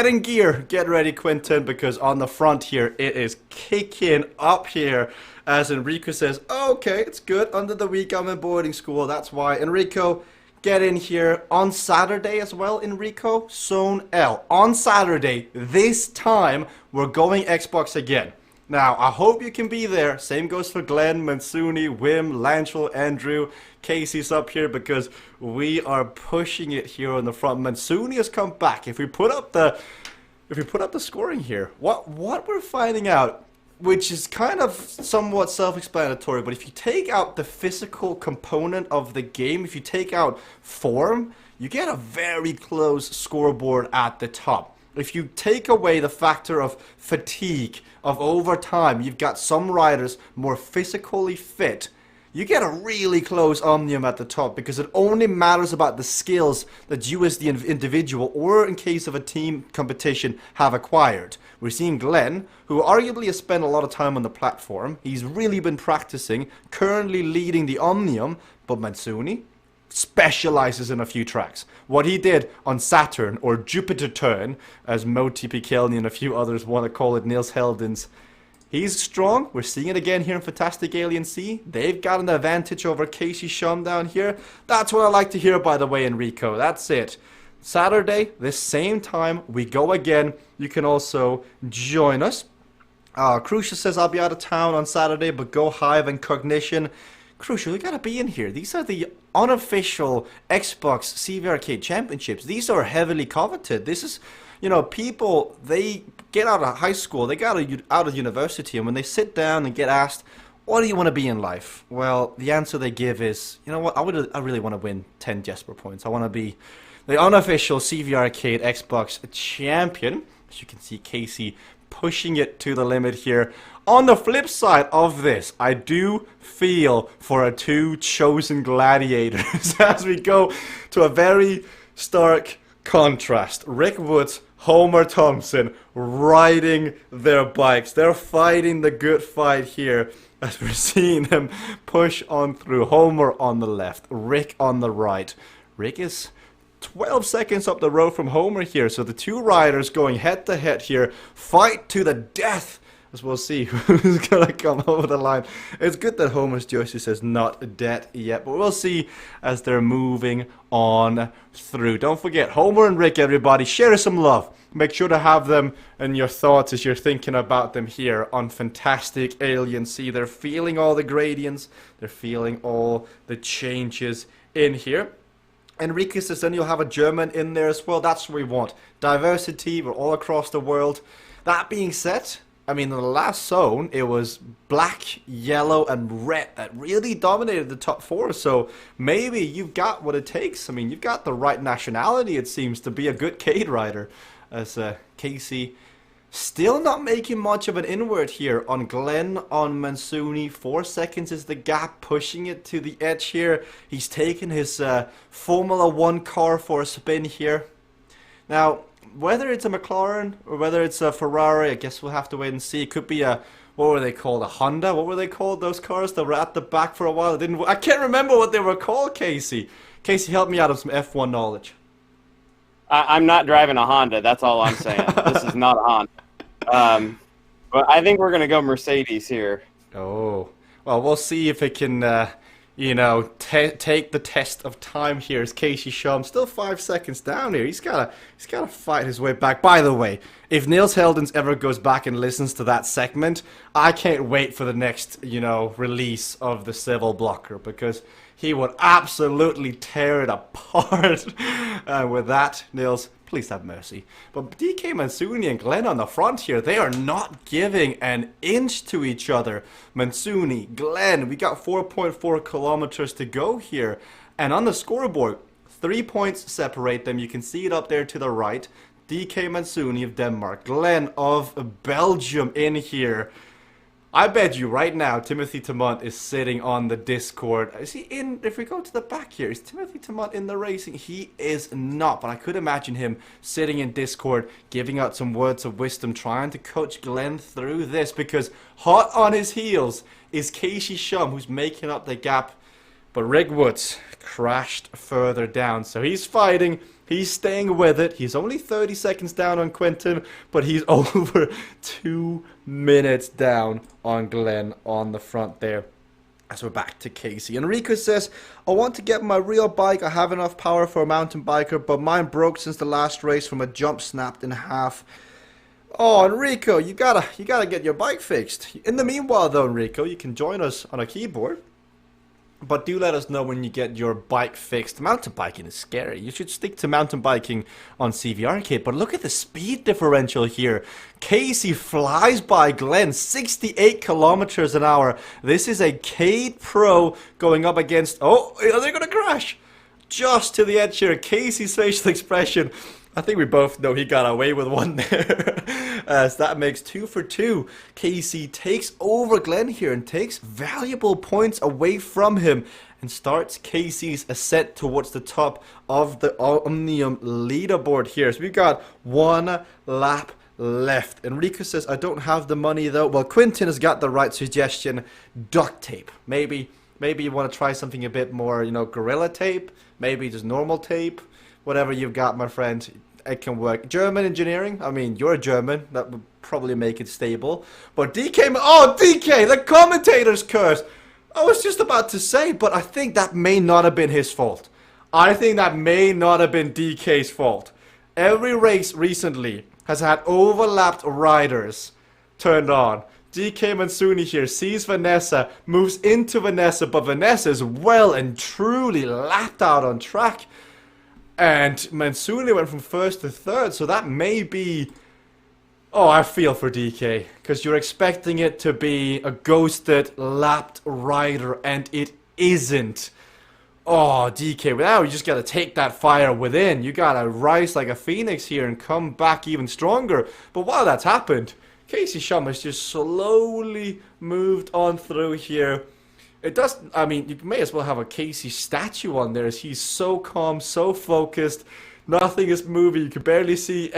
in gear. Get ready, Quinton, because on the front here, it is kicking up here. As Enrico says, okay, it's good. Under the week, I'm in boarding school. That's why. Enrico, get in here on Saturday as well, Enrico. Zone L. On Saturday, this time, we're going Xbox again. Now, I hope you can be there. Same goes for Glenn, Mansuni, Wim, Lanchel, Andrew. Casey's up here because we are pushing it here on the front. Mansuni has come back. If we put up the scoring here, what we're finding out, which is kind of somewhat self-explanatory, but if you take out the physical component of the game, if you take out form, you get a very close scoreboard at the top. If you take away the factor of fatigue, of overtime, you've got some riders more physically fit, you get a really close omnium at the top because it only matters about the skills that you as the individual or in case of a team competition have acquired. We're seeing Glenn, who arguably has spent a lot of time on the platform. He's really been practicing, currently leading the omnium, but Mansuni specializes in a few tracks. What he did on Saturn or Jupiter Turn, as Mo TP Kelly and a few others want to call it, Niels Heldens, he's strong. We're seeing it again here in Fantastic Alien Sea. They've got an advantage over Casey Shum down here. That's what I like to hear, by the way, Enrico. That's it. Saturday, this same time, we go again. You can also join us. Crucial says, I'll be out of town on Saturday, but go Hive and Cognition. Crucial, you gotta be in here. These are the unofficial Xbox CVRcade Championships. These are heavily coveted. This is, you know, people, they get out of high school, they got out of university, and when they sit down and get asked, what do you want to be in life? Well, the answer they give is, you know what, I really want to win 10 Jesper points. I want to be the unofficial CVRcade Xbox champion. As you can see, Casey pushing it to the limit here. On the flip side of this, I do feel for our two chosen gladiators as we go to a very stark contrast. Rick Woods, Homer Thompson riding their bikes. They're fighting the good fight here as we're seeing them push on through. Homer on the left, Rick on the right. Rick is 12 seconds up the road from Homer here, so the two riders going head to head here, fight to the death, as we'll see who's gonna come over the line. It's good that Homer's jersey says not dead yet, but we'll see as they're moving on through. Don't forget, Homer and Rick, everybody, share some love. Make sure to have them in your thoughts as you're thinking about them here on Fantastic Alien Sea. They're feeling all the gradients, they're feeling all the changes in here. Enrique says then you'll have a German in there as well. That's what we want. Diversity, we're all across the world. That being said, I mean, in the last zone, it was black, yellow, and red that really dominated the top four. So maybe you've got what it takes. I mean, you've got the right nationality, it seems, to be a good Cade rider. As Casey still not making much of an inward here on Glenn, on Mansuni. 4 seconds is the gap, pushing it to the edge here. He's taken his Formula 1 car for a spin here. Now, whether it's a McLaren or whether it's a Ferrari, I guess we'll have to wait and see. It could be a, what were they called, a Honda? What were they called, those cars that were at the back for a while? I can't remember what they were called, Casey. Casey, help me out of some F1 knowledge. I'm not driving a Honda. That's all I'm saying. This is not a Honda. But I think we're going to go Mercedes here. Oh, well, we'll see if it can you know, take the test of time here. Is Casey Shum still 5 seconds down here? He's gotta fight his way back. By the way, if Niels Heldens ever goes back and listens to that segment, I can't wait for the next, you know, release of the Civil Blocker, because he would absolutely tear it apart. And with that, Niels, please have mercy. But DK Mansuni and Glenn on the front here, they are not giving an inch to each other. Mansuni, Glenn, we got 4.4 kilometers to go here. And on the scoreboard, 3 points separate them. You can see it up there to the right. DK Mansuni of Denmark, Glenn of Belgium in here. I bet you right now Timothy Tamont is sitting on the Discord. Is he in? If we go to the back here, is Timothy Tamont in the racing? He is not, but I could imagine him sitting in Discord, giving out some words of wisdom, trying to coach Glenn through this, because hot on his heels is Casey Shum, who's making up the gap. But Rick Woods crashed further down, so he's fighting. He's staying with it. He's only 30 seconds down on Quinton, but he's over 2 minutes down on Glenn on the front there. As we're back to Casey. Enrico says, I want to get my real bike. I have enough power for a mountain biker, but mine broke since the last race from a jump snapped in half. Oh, Enrico, you gotta get your bike fixed. In the meanwhile, though, Enrico, you can join us on a keyboard. But do let us know when you get your bike fixed. Mountain biking is scary. You should stick to mountain biking on CVRcade. But look at the speed differential here. Casey flies by Glenn, 68 kilometers an hour. This is a Cade Pro going up against... Oh, they're going to crash. Just to the edge here. Casey's facial expression. I think we both know he got away with one there. As that makes 2 for 2. Casey takes over Glenn here and takes valuable points away from him and starts Casey's ascent towards the top of the Omnium leaderboard here. So we've got 1 lap left. Enrico says, I don't have the money though. Well, Quinton has got the right suggestion. Duct tape. Maybe you want to try something a bit more, you know, Gorilla Tape. Maybe just normal tape. Whatever you've got, my friend, it can work. German engineering, I mean, you're German, that would probably make it stable. But DK, oh, DK, the commentator's curse. I was just about to say, but I think that may not have been his fault. I think that may not have been DK's fault. Every race recently has had overlapped riders turned on. DK Mansuni here sees Vanessa, moves into Vanessa, but Vanessa is well and truly lapped out on track. And Mansuni went from first to third, so that may be... Oh, I feel for DK, because you're expecting it to be a ghosted, lapped rider, and it isn't. Oh, DK, now you just gotta take that fire within. You gotta rise like a phoenix here and come back even stronger. But while that's happened, Casey Shum has just slowly moved on through here. It doesn't, I mean, you may as well have a Casey statue on there as he's so calm, so focused. Nothing is moving, you can barely see.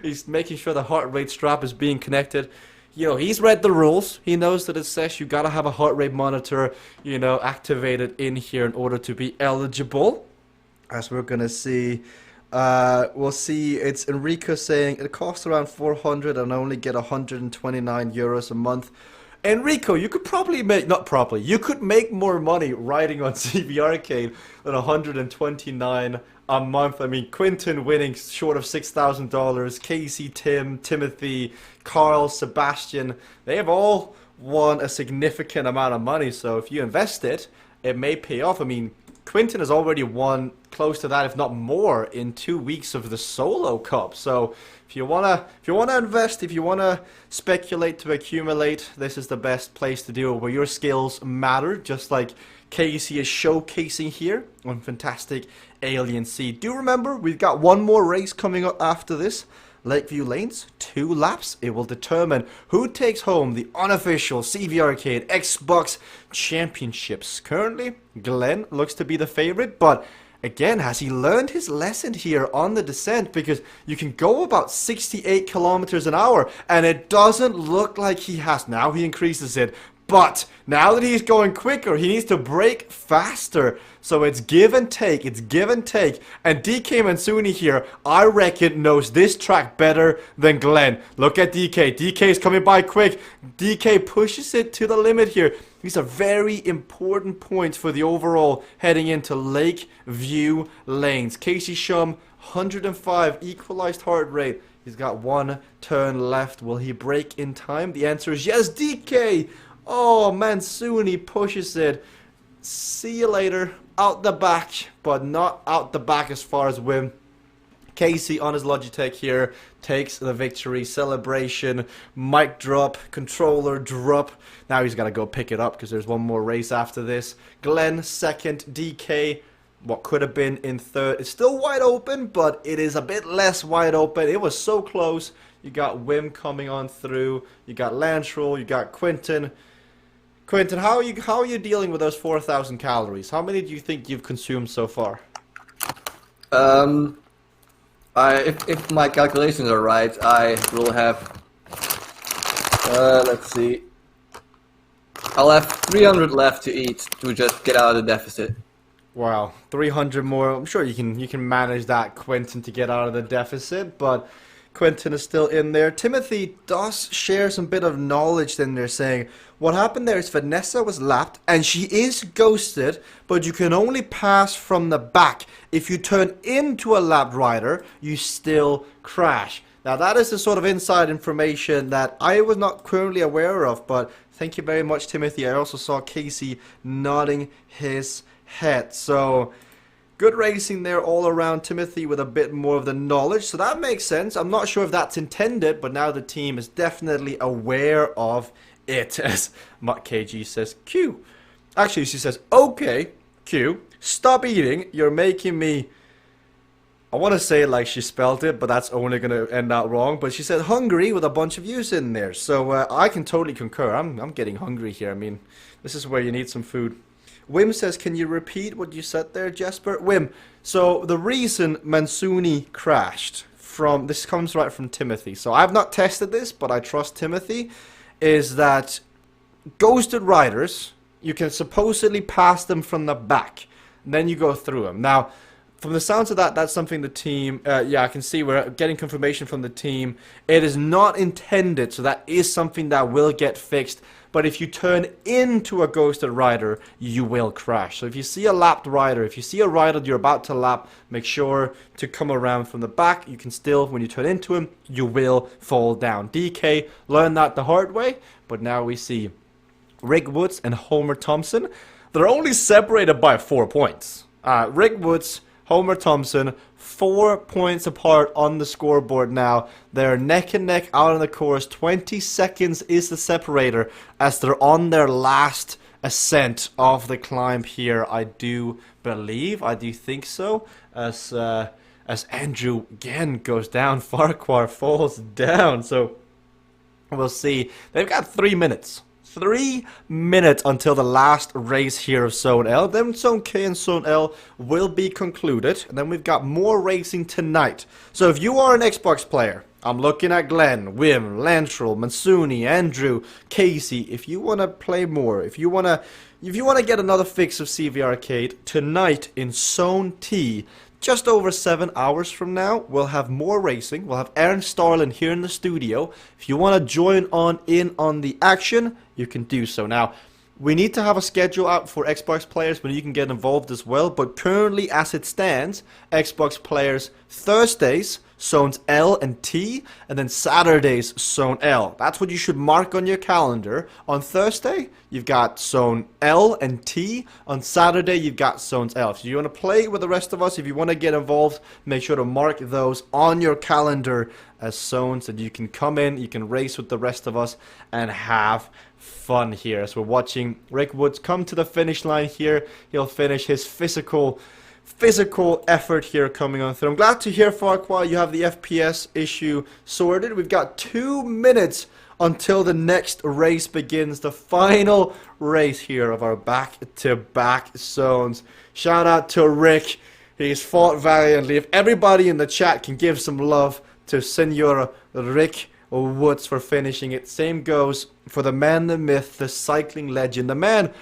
He's making sure the heart rate strap is being connected. You know, he's read the rules. He knows that it says you gotta have a heart rate monitor, you know, activated in here in order to be eligible. As we're gonna see, we'll see, it's Enrico saying it costs around 400 and only get 129 euros a month. Enrico, you could probably make, not probably, you could make more money riding on CVRcade than 129 a month. I mean, Quinton winning short of $6,000, Casey, Tim, Timothy, Carl, Sebastian, they have all won a significant amount of money. So if you invest it, it may pay off. I mean, Quinton has already won close to that, if not more, in 2 weeks of the Solo Cup. So if you wanna invest, if you wanna speculate to accumulate, this is the best place to do it, where your skills matter, just like Casey is showcasing here on Fantastic Alien Sea. Do remember, we've got one more race coming up after this. Lakeview Lanes, 2 laps. It will determine who takes home the unofficial CVRcade Xbox Championships. Currently, Glenn looks to be the favorite, but again, has he learned his lesson here on the descent? Because you can go about 68 kilometers an hour, and it doesn't look like he has. Now he increases it, But now that he's going quicker, he needs to brake faster. So it's give and take. It's give and take. And DK Mansuni here, I reckon, knows this track better than Glenn. Look at DK. DK is coming by quick. DK pushes it to the limit here. These are very important points for the overall heading into Lakeview Lanes. Casey Shum, 105 equalized heart rate. He's got 1 turn left. Will he brake in time? The answer is yes, DK. Oh, Mansuni pushes it. See you later. Out the back, but not out the back as far as Wim. Casey on his Logitech here takes the victory. Celebration, mic drop, controller drop. Now he's got to go pick it up because there's one more race after this. Glenn second, DK, what could have been in third. It's still wide open, but it is a bit less wide open. It was so close. You got Wim coming on through. You got Lantrell. You got Quinton. Quinton, how are you dealing with those 4,000 calories? How many do you think you've consumed so far? If my calculations are right, I will have. Let's see. I'll have 300 left to eat to just get out of the deficit. Wow, 300 more. I'm sure you can manage that, Quinton, to get out of the deficit, but Quinton is still in there. Timothy does share some bit of knowledge in there, saying what happened there is Vanessa was lapped and she is ghosted, but you can only pass from the back. If you turn into a lapped rider, you still crash. Now that is the sort of inside information that I was not currently aware of, but thank you very much, Timothy. I also saw Casey nodding his head. So good racing there all around. Timothy with a bit more of the knowledge, so that makes sense. I'm not sure if that's intended, but now the team is definitely aware of it. As Mutt KG says, Q. Actually, she says, okay, Q, stop eating. You're making me... I want to say it like she spelled it, but that's only going to end out wrong. But she said hungry with a bunch of U's in there. So I can totally concur. I'm getting hungry here. I mean, this is where you need some food. Wim says, can you repeat what you said there, Jesper? Wim, so the reason Mansuni crashed, this comes right from Timothy. So I've not tested this, but I trust Timothy, is that ghosted riders, you can supposedly pass them from the back. And then you go through them. Now, from the sounds of that, that's something the team, yeah, I can see we're getting confirmation from the team. It is not intended, so that is something that will get fixed. But if you turn into a ghosted rider, you will crash. So if you see a lapped rider, if you see a rider you're about to lap, make sure to come around from the back. You can still, when you turn into him, you will fall down. DK learned that the hard way, but now we see Rick Woods and Homer Thompson. They're only separated by 4 points. Rick Woods, Homer Thompson, 4 points apart on the scoreboard now. They're neck and neck out on the course. 20 seconds is the separator as they're on their last ascent of the climb here. I do think so. As Andrew again goes down, Farquhar falls down. So we'll see. They've got 3 minutes. 3 minutes until the last race here of Zone L. Then Zone K and Zone L will be concluded. And then we've got more racing tonight. So if you are an Xbox player, I'm looking at Glenn, Wim, Lantrell, Mansuni, Andrew, Casey. If you want to play more, if you want to get another fix of CVRcade, tonight in Zone T, just over 7 hours from now, we'll have more racing. We'll have Aaron Starlin here in the studio. If you want to join in on the action, you can do so. Now, we need to have a schedule out for Xbox players when you can get involved as well. But currently, as it stands, Xbox players Thursdays, Zones L and T, and then Saturdays, Zone L. That's what you should mark on your calendar. On Thursday, you've got Zone L and T. On Saturday, you've got Zones L. So you want to play with the rest of us, if you want to get involved, make sure to mark those on your calendar as zones, and you can come in, you can race with the rest of us, and have fun here. As we're watching Rick Woods come to the finish line here, he'll finish his physical effort here coming on through. I'm glad to hear, Farquhar, you have the FPS issue sorted. We've got 2 minutes until the next race begins, the final race here of our back-to-back zones. Shout out to Rick. He's fought valiantly. If everybody in the chat can give some love to Senor Rick Woods for finishing it. Same goes for the man, the myth, the cycling legend, the man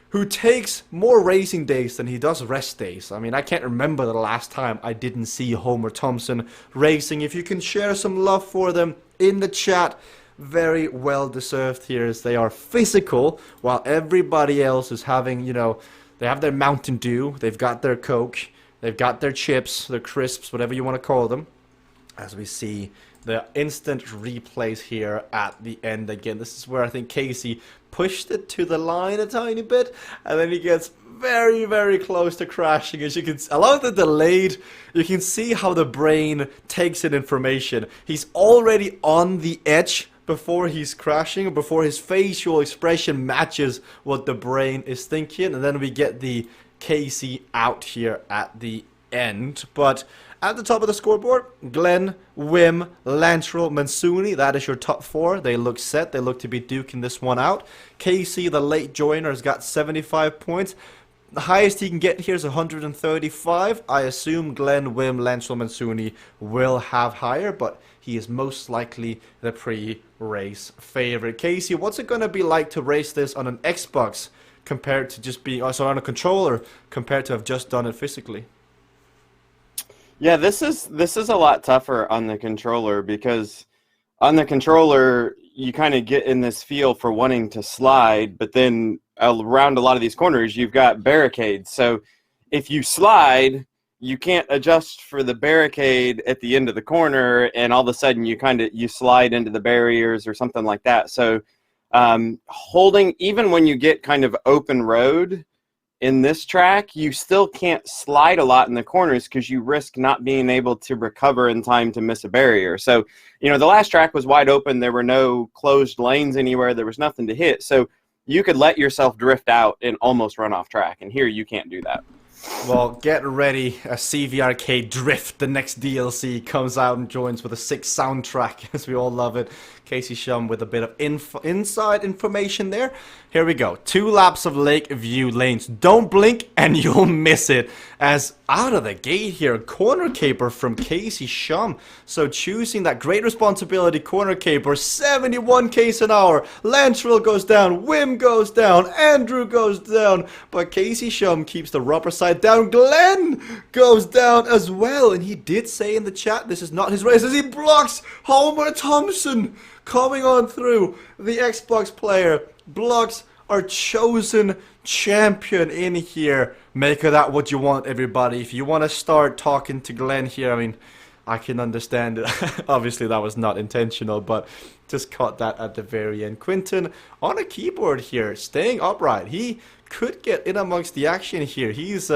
who takes more racing days than he does rest days. I mean, I can't remember the last time I didn't see Homer Thompson racing. If you can share some love for them in the chat, very well deserved here, as they are physical while everybody else is having, you know, they have their Mountain Dew, they've got their Coke, they've got their chips, their crisps, whatever you want to call them. As we see the instant replays here at the end again. This is where I think Casey pushed it to the line a tiny bit, and then he gets very, very close to crashing. As you can see, I love the delayed. You can see how the brain takes in information. He's already on the edge before he's crashing, before his facial expression matches what the brain is thinking, and then we get the Casey out here at the end. But at the top of the scoreboard, Glenn, Wim, Lantrell, Mansuni, that is your top four. They look set. They look to be duking this one out. Casey, the late joiner, has got 75 points. The highest he can get here is 135. I assume Glenn, Wim, Lantrell, Mansuni will have higher, but he is most likely the pre-race favorite. Casey, what's it going to be like to race this on an Xbox compared to just being, also on a controller, compared to have just done it physically? Yeah, this is a lot tougher on the controller, because on the controller you kind of get in this feel for wanting to slide, but then around a lot of these corners you've got barricades. So if you slide, you can't adjust for the barricade at the end of the corner, and all of a sudden you slide into the barriers or something like that. So holding, even when you get kind of open road in this track, you still can't slide a lot in the corners because you risk not being able to recover in time to miss a barrier. So, you know, the last track was wide open. There were no closed lanes anywhere. There was nothing to hit. So you could let yourself drift out and almost run off track. And here you can't do that. Well, get ready. A CVRcade Drift, the next DLC, comes out and joins with a sick soundtrack, as we all love it. Casey Shum with a bit of inside information there. Here we go. 2 laps of Lakeview lanes. Don't blink and you'll miss it. As out of the gate here, corner caper from Casey Shum. So choosing that great responsibility corner caper, 71 k's an hour. Lantrell goes down, Wim goes down, Andrew goes down. But Casey Shum keeps the rubber side down. Glenn goes down as well. And he did say in the chat, this is not his race, as he blocks Homer Thompson coming on through. The Xbox player blocks our chosen champion in here. Make of that what you want, everybody. If you want to start talking to Glenn here, I mean, I can understand it. Obviously that was not intentional, but just caught that at the very end. Quinton on a keyboard here, staying upright. He could get in amongst the action here. He's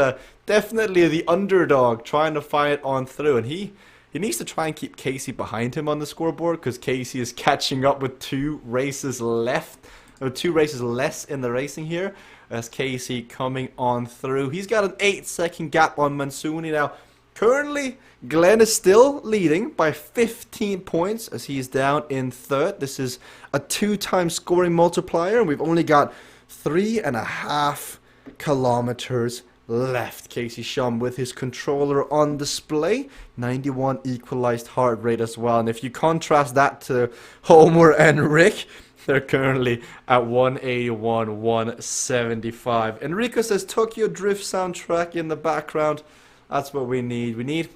definitely the underdog trying to fight on through, and he needs to try and keep Casey behind him on the scoreboard, because Casey is catching up with 2 races left, or 2 races less in the racing here, as Casey coming on through. He's got an 8-second gap on Mansuni now. Currently, Glenn is still leading by 15 points as he's down in 3rd. This is a 2-time scoring multiplier, and we've only got 3.5 kilometers left. Casey Shum with his controller on display, 91 equalized heart rate as well. And if you contrast that to Homer and Rick, they're currently at 181, 175. Enrico says Tokyo Drift soundtrack in the background. That's what we need. We need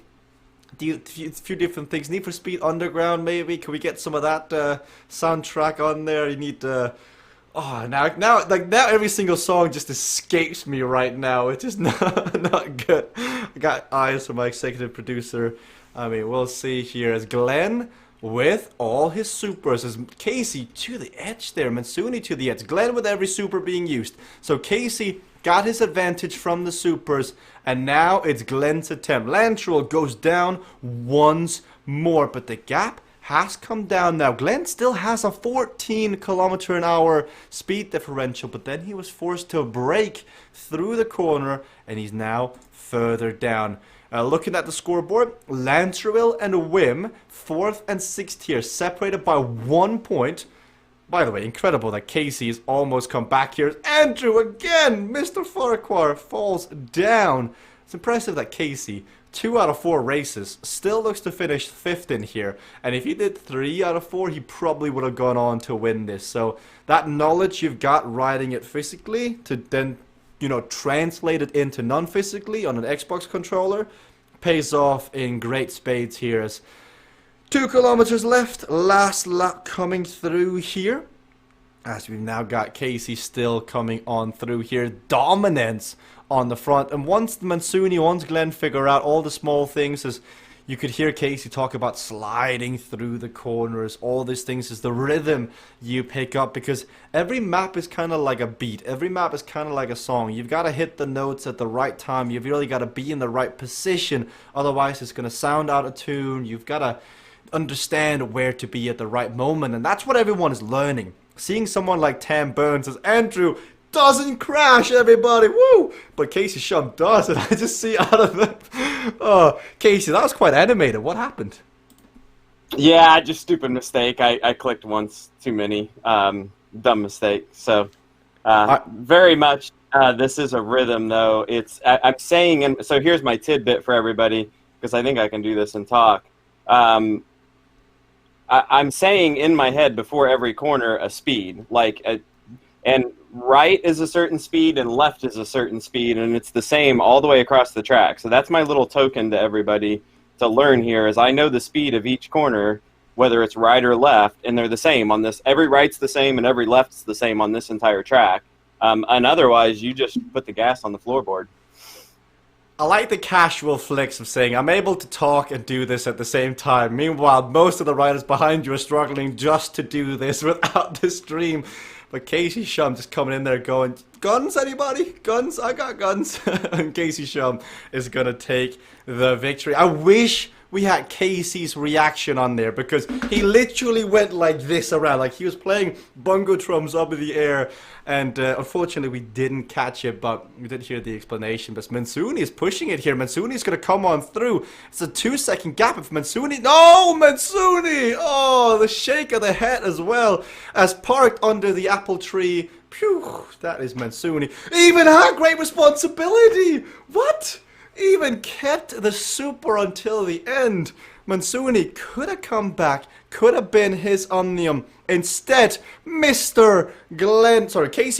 a few different things. Need for Speed Underground, maybe. Can we get some of that soundtrack on there? You need oh, now every single song just escapes me right now. It's just not good. I got eyes from my executive producer. I mean, we'll see here as Glenn with all his supers, as Casey to the edge there, Mansuni to the edge, Glenn with every super being used. So Casey got his advantage from the supers, and now it's Glenn's attempt. Lantrell goes down once more, but the gap has come down now. Glenn still has a 14 kilometer an hour speed differential, but then he was forced to brake through the corner, and he's now further down. Looking at the scoreboard, Lantrell and Wim, 4th and 6th here, separated by 1 point. By the way, incredible that Casey has almost come back here. Andrew again, Mr. Farquhar falls down. it's impressive that Casey, 2 out of 4 races, still looks to finish 5th in here. And if he did 3 out of 4, he probably would have gone on to win this. So that knowledge you've got riding it physically to then, you know, translate it into non-physically on an Xbox controller pays off in great spades here. As 2 kilometers left, last lap coming through here. As we've now got Casey still coming on through here. Dominance on the front. And once Mansuni, once Glenn figure out all the small things, as you could hear Casey talk about sliding through the corners, all these things is the rhythm you pick up, because every map is kind of like a beat. Every map is kind of like a song. You've got to hit the notes at the right time. You've really got to be in the right position. Otherwise, it's going to sound out of tune. You've got to understand where to be at the right moment. And that's what everyone is learning. Seeing someone like Tam Burns as Andrew doesn't crash, everybody, woo! But Casey Shum does, and I just see out of it. Oh, Casey, that was quite animated. What happened? Yeah, just stupid mistake. I clicked once too many. Dumb mistake. So, very much, this is a rhythm, though. I'm saying, and so here's my tidbit for everybody, because I think I can do this and talk. I'm saying in my head before every corner a speed, and right is a certain speed and left is a certain speed, and it's the same all the way across the track. So that's my little token to everybody to learn here, is I know the speed of each corner, whether it's right or left, and they're the same on this. Every right's the same and every left's the same on this entire track. And otherwise, you just put the gas on the floorboard. I like the casual flicks of saying, I'm able to talk and do this at the same time. Meanwhile, most of the riders behind you are struggling just to do this without the stream. But Casey Shum just coming in there going, guns, anybody? Guns? I got guns. And Casey Shum is going to take the victory. I wish we had Casey's reaction on there, because he literally went like this around, like he was playing bongo drums up in the air, and unfortunately we didn't catch it, but we did hear the explanation. But Mansuni is pushing it here. Mansuni is going to come on through. It's a 2-second gap if Mansuni... No, Mansuni! Oh, the shake of the head as well, as parked under the apple tree. Phew, that is Mansuni. Even had great responsibility! What? Even kept the super until the end. Mansuni could have come back, could have been his Omnium. Instead, Casey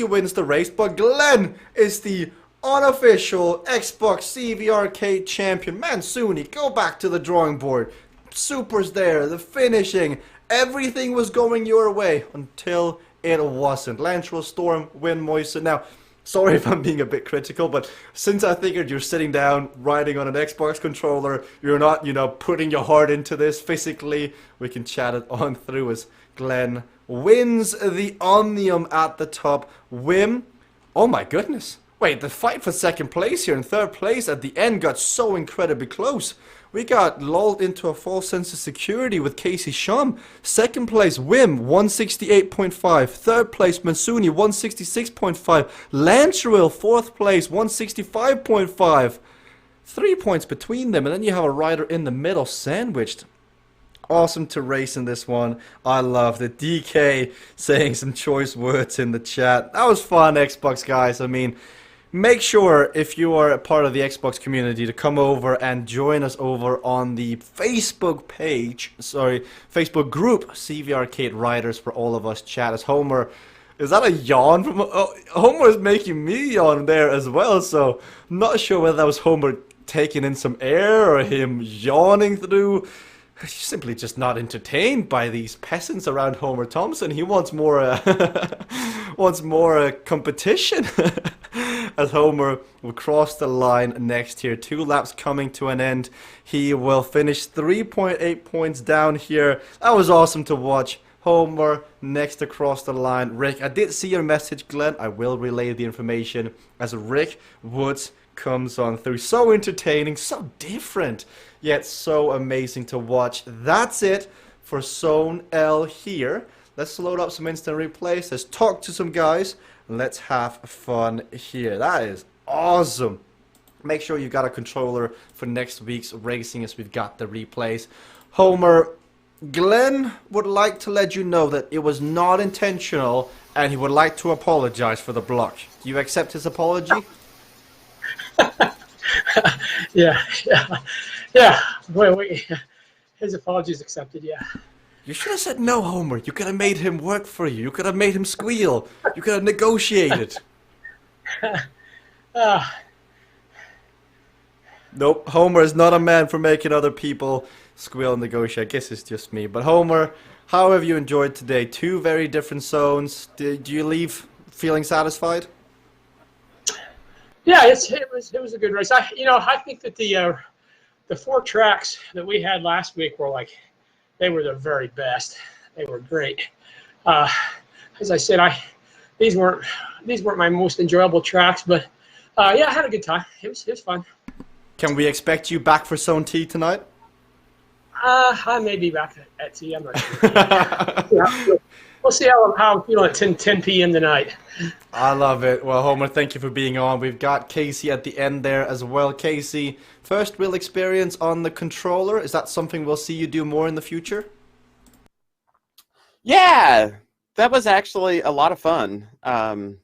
wins the race, but Glenn is the unofficial Xbox CVRcade champion. Mansuni, go back to the drawing board. Super's there, the finishing, everything was going your way until it wasn't. Lancero Storm, win Moisen. Now, sorry if I'm being a bit critical, but since I figured you're sitting down, riding on an Xbox controller, you're not, putting your heart into this physically, we can chat it on through as Glenn wins the Omnium at the top. Wim, oh my goodness. Wait, the fight for second place here and third place at the end got so incredibly close. We got lulled into a false sense of security with Casey Shum. Second place, Wim, 168.5. Third place, Mansuni, 166.5. Lancero, fourth place, 165.5. 3 points between them, and then you have a rider in the middle sandwiched. Awesome to race in this one. I love the DK saying some choice words in the chat. That was fun, Xbox guys. I mean, make sure, if you are a part of the Xbox community, to come over and join us over on the Facebook Facebook group, CVRcade Riders, for all of us chat. As Homer, is that a yawn from... Homer is making me yawn there as well, so not sure whether that was Homer taking in some air or him yawning through. He's simply just not entertained by these peasants around Homer Thompson. He wants more competition. As Homer will cross the line next here. 2 laps coming to an end. He will finish 3.8 points down here. That was awesome to watch. Homer next across the line. Rick, I did see your message, Glenn. I will relay the information as Rick Woods comes on through. So entertaining, so different, yet so amazing to watch. That's it for Zone L here. Let's load up some instant replays. Let's talk to some guys. Let's have fun here. That is awesome. Make sure you got a controller for next week's racing, as we've got the replays. Homer, Glenn would like to let you know that it was not intentional, and he would like to apologize for the block. Do you accept his apology? Yeah, yeah, yeah. Boy, his apologies accepted. Yeah. You should have said no, Homer. You could have made him work for you. You could have made him squeal. You could have negotiated. Uh, Nope, Homer is not a man for making other people squeal and negotiate. I guess it's just me. But Homer, how have you enjoyed today? Two very different zones. Did you leave feeling satisfied? yeah, it was a good race. I think that the 4 tracks that we had last week were they were the very best. They were great. As I said, these weren't my most enjoyable tracks, but yeah, I had a good time. It was fun. Can we expect you back for Zone T tonight? I may be back at T. I'm not sure. Yeah, we'll see how I'm feeling at 10 p.m. tonight. I love it. Well, Homer, thank you for being on. We've got Casey at the end there as well. Casey, first real experience on the controller. Is that something we'll see you do more in the future? Yeah, that was actually a lot of fun. I'm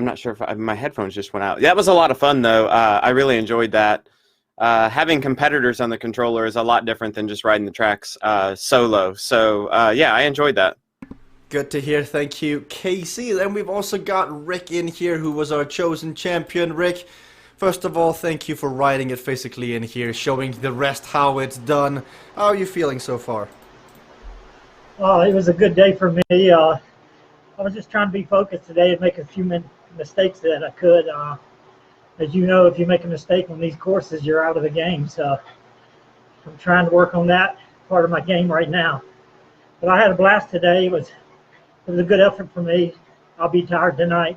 not sure if my headphones just went out. That was a lot of fun, though. I really enjoyed that. Having competitors on the controller is a lot different than just riding the tracks solo. So, yeah, I enjoyed that. Good to hear. Thank you, Casey. Then we've also got Rick in here, who was our chosen champion. Rick, first of all, thank you for riding it physically in here, showing the rest how it's done. How are you feeling so far? It was a good day for me. I was just trying to be focused today and make a few mistakes that I could. As you know, if you make a mistake on these courses, you're out of the game. So I'm trying to work on that part of my game right now. But I had a blast today. It was a good effort for me. I'll be tired tonight.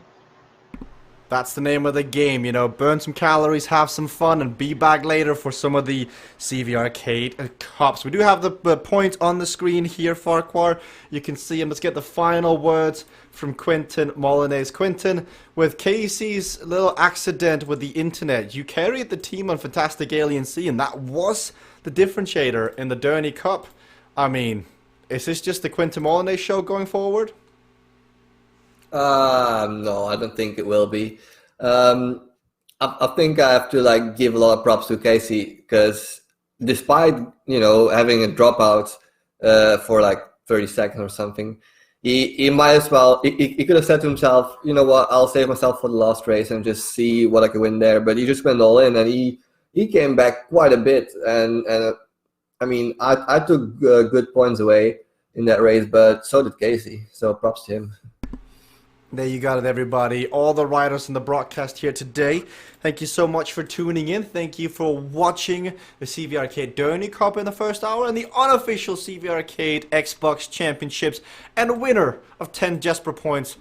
That's the name of the game, you know, burn some calories, have some fun, and be back later for some of the CVRcade Cups. We do have the points on the screen here, Farquhar. You can see them. Let's get the final words from Quentin Molyneux. Quentin, with Casey's little accident with the internet, you carried the team on Fantastic Alien Sea, and that was the differentiator in the Derny Cup. I mean, is this just the Quentin Molyneux show going forward? No, I don't think it will be. I think I have to give a lot of props to Casey, because despite having a dropout for 30 seconds or something, he might as well. He could have said to himself, you know what, I'll save myself for the last race and just see what I can win there. But he just went all in, and he came back quite a bit. And I mean, I took good points away in that race, but so did Casey. So props to him. There you got it, everybody. All the riders in the broadcast here today. Thank you so much for tuning in. Thank you for watching the CVRcade Derny Cup in the first hour and the unofficial CVRcade Xbox Championships, and winner of 10 Jesper points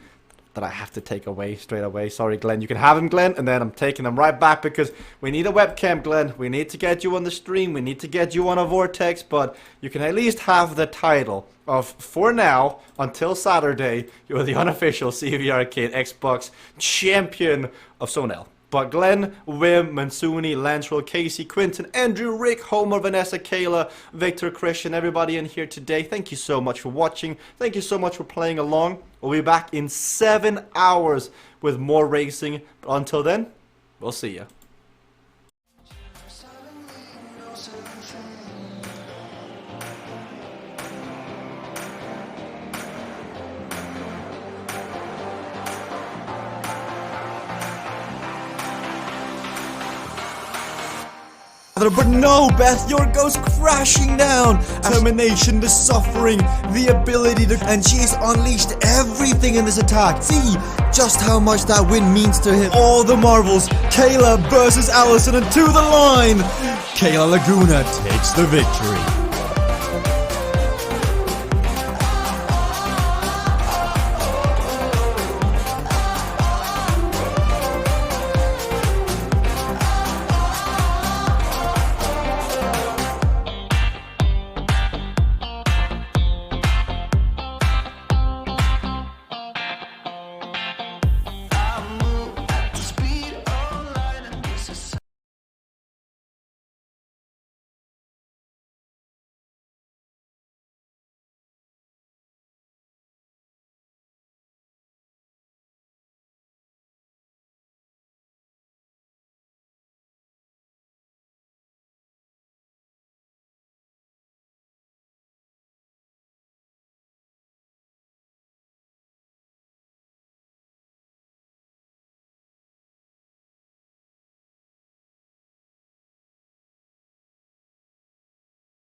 that I have to take away straight away. Sorry, Glenn. You can have them, Glenn, and then I'm taking them right back because we need a webcam, Glenn. We need to get you on the stream. We need to get you on a Vortex, but you can at least have the title of, for now, until Saturday, you're the unofficial CVRcade Xbox Champion of Zonel. But Glenn, Wim, Mansuni, Lancel, Casey, Quinton, Andrew, Rick, Homer, Vanessa, Kayla, Victor, Christian, everybody in here today, thank you so much for watching. Thank you so much for playing along. We'll be back in 7 hours with more racing. But until then, we'll see you. But no, Beth, your goes crashing down. Termination, the suffering, the ability to... And she's unleashed everything in this attack. See just how much that win means to him. All the marvels. Kayla versus Allison, and to the line. Kayla Laguna takes the victory.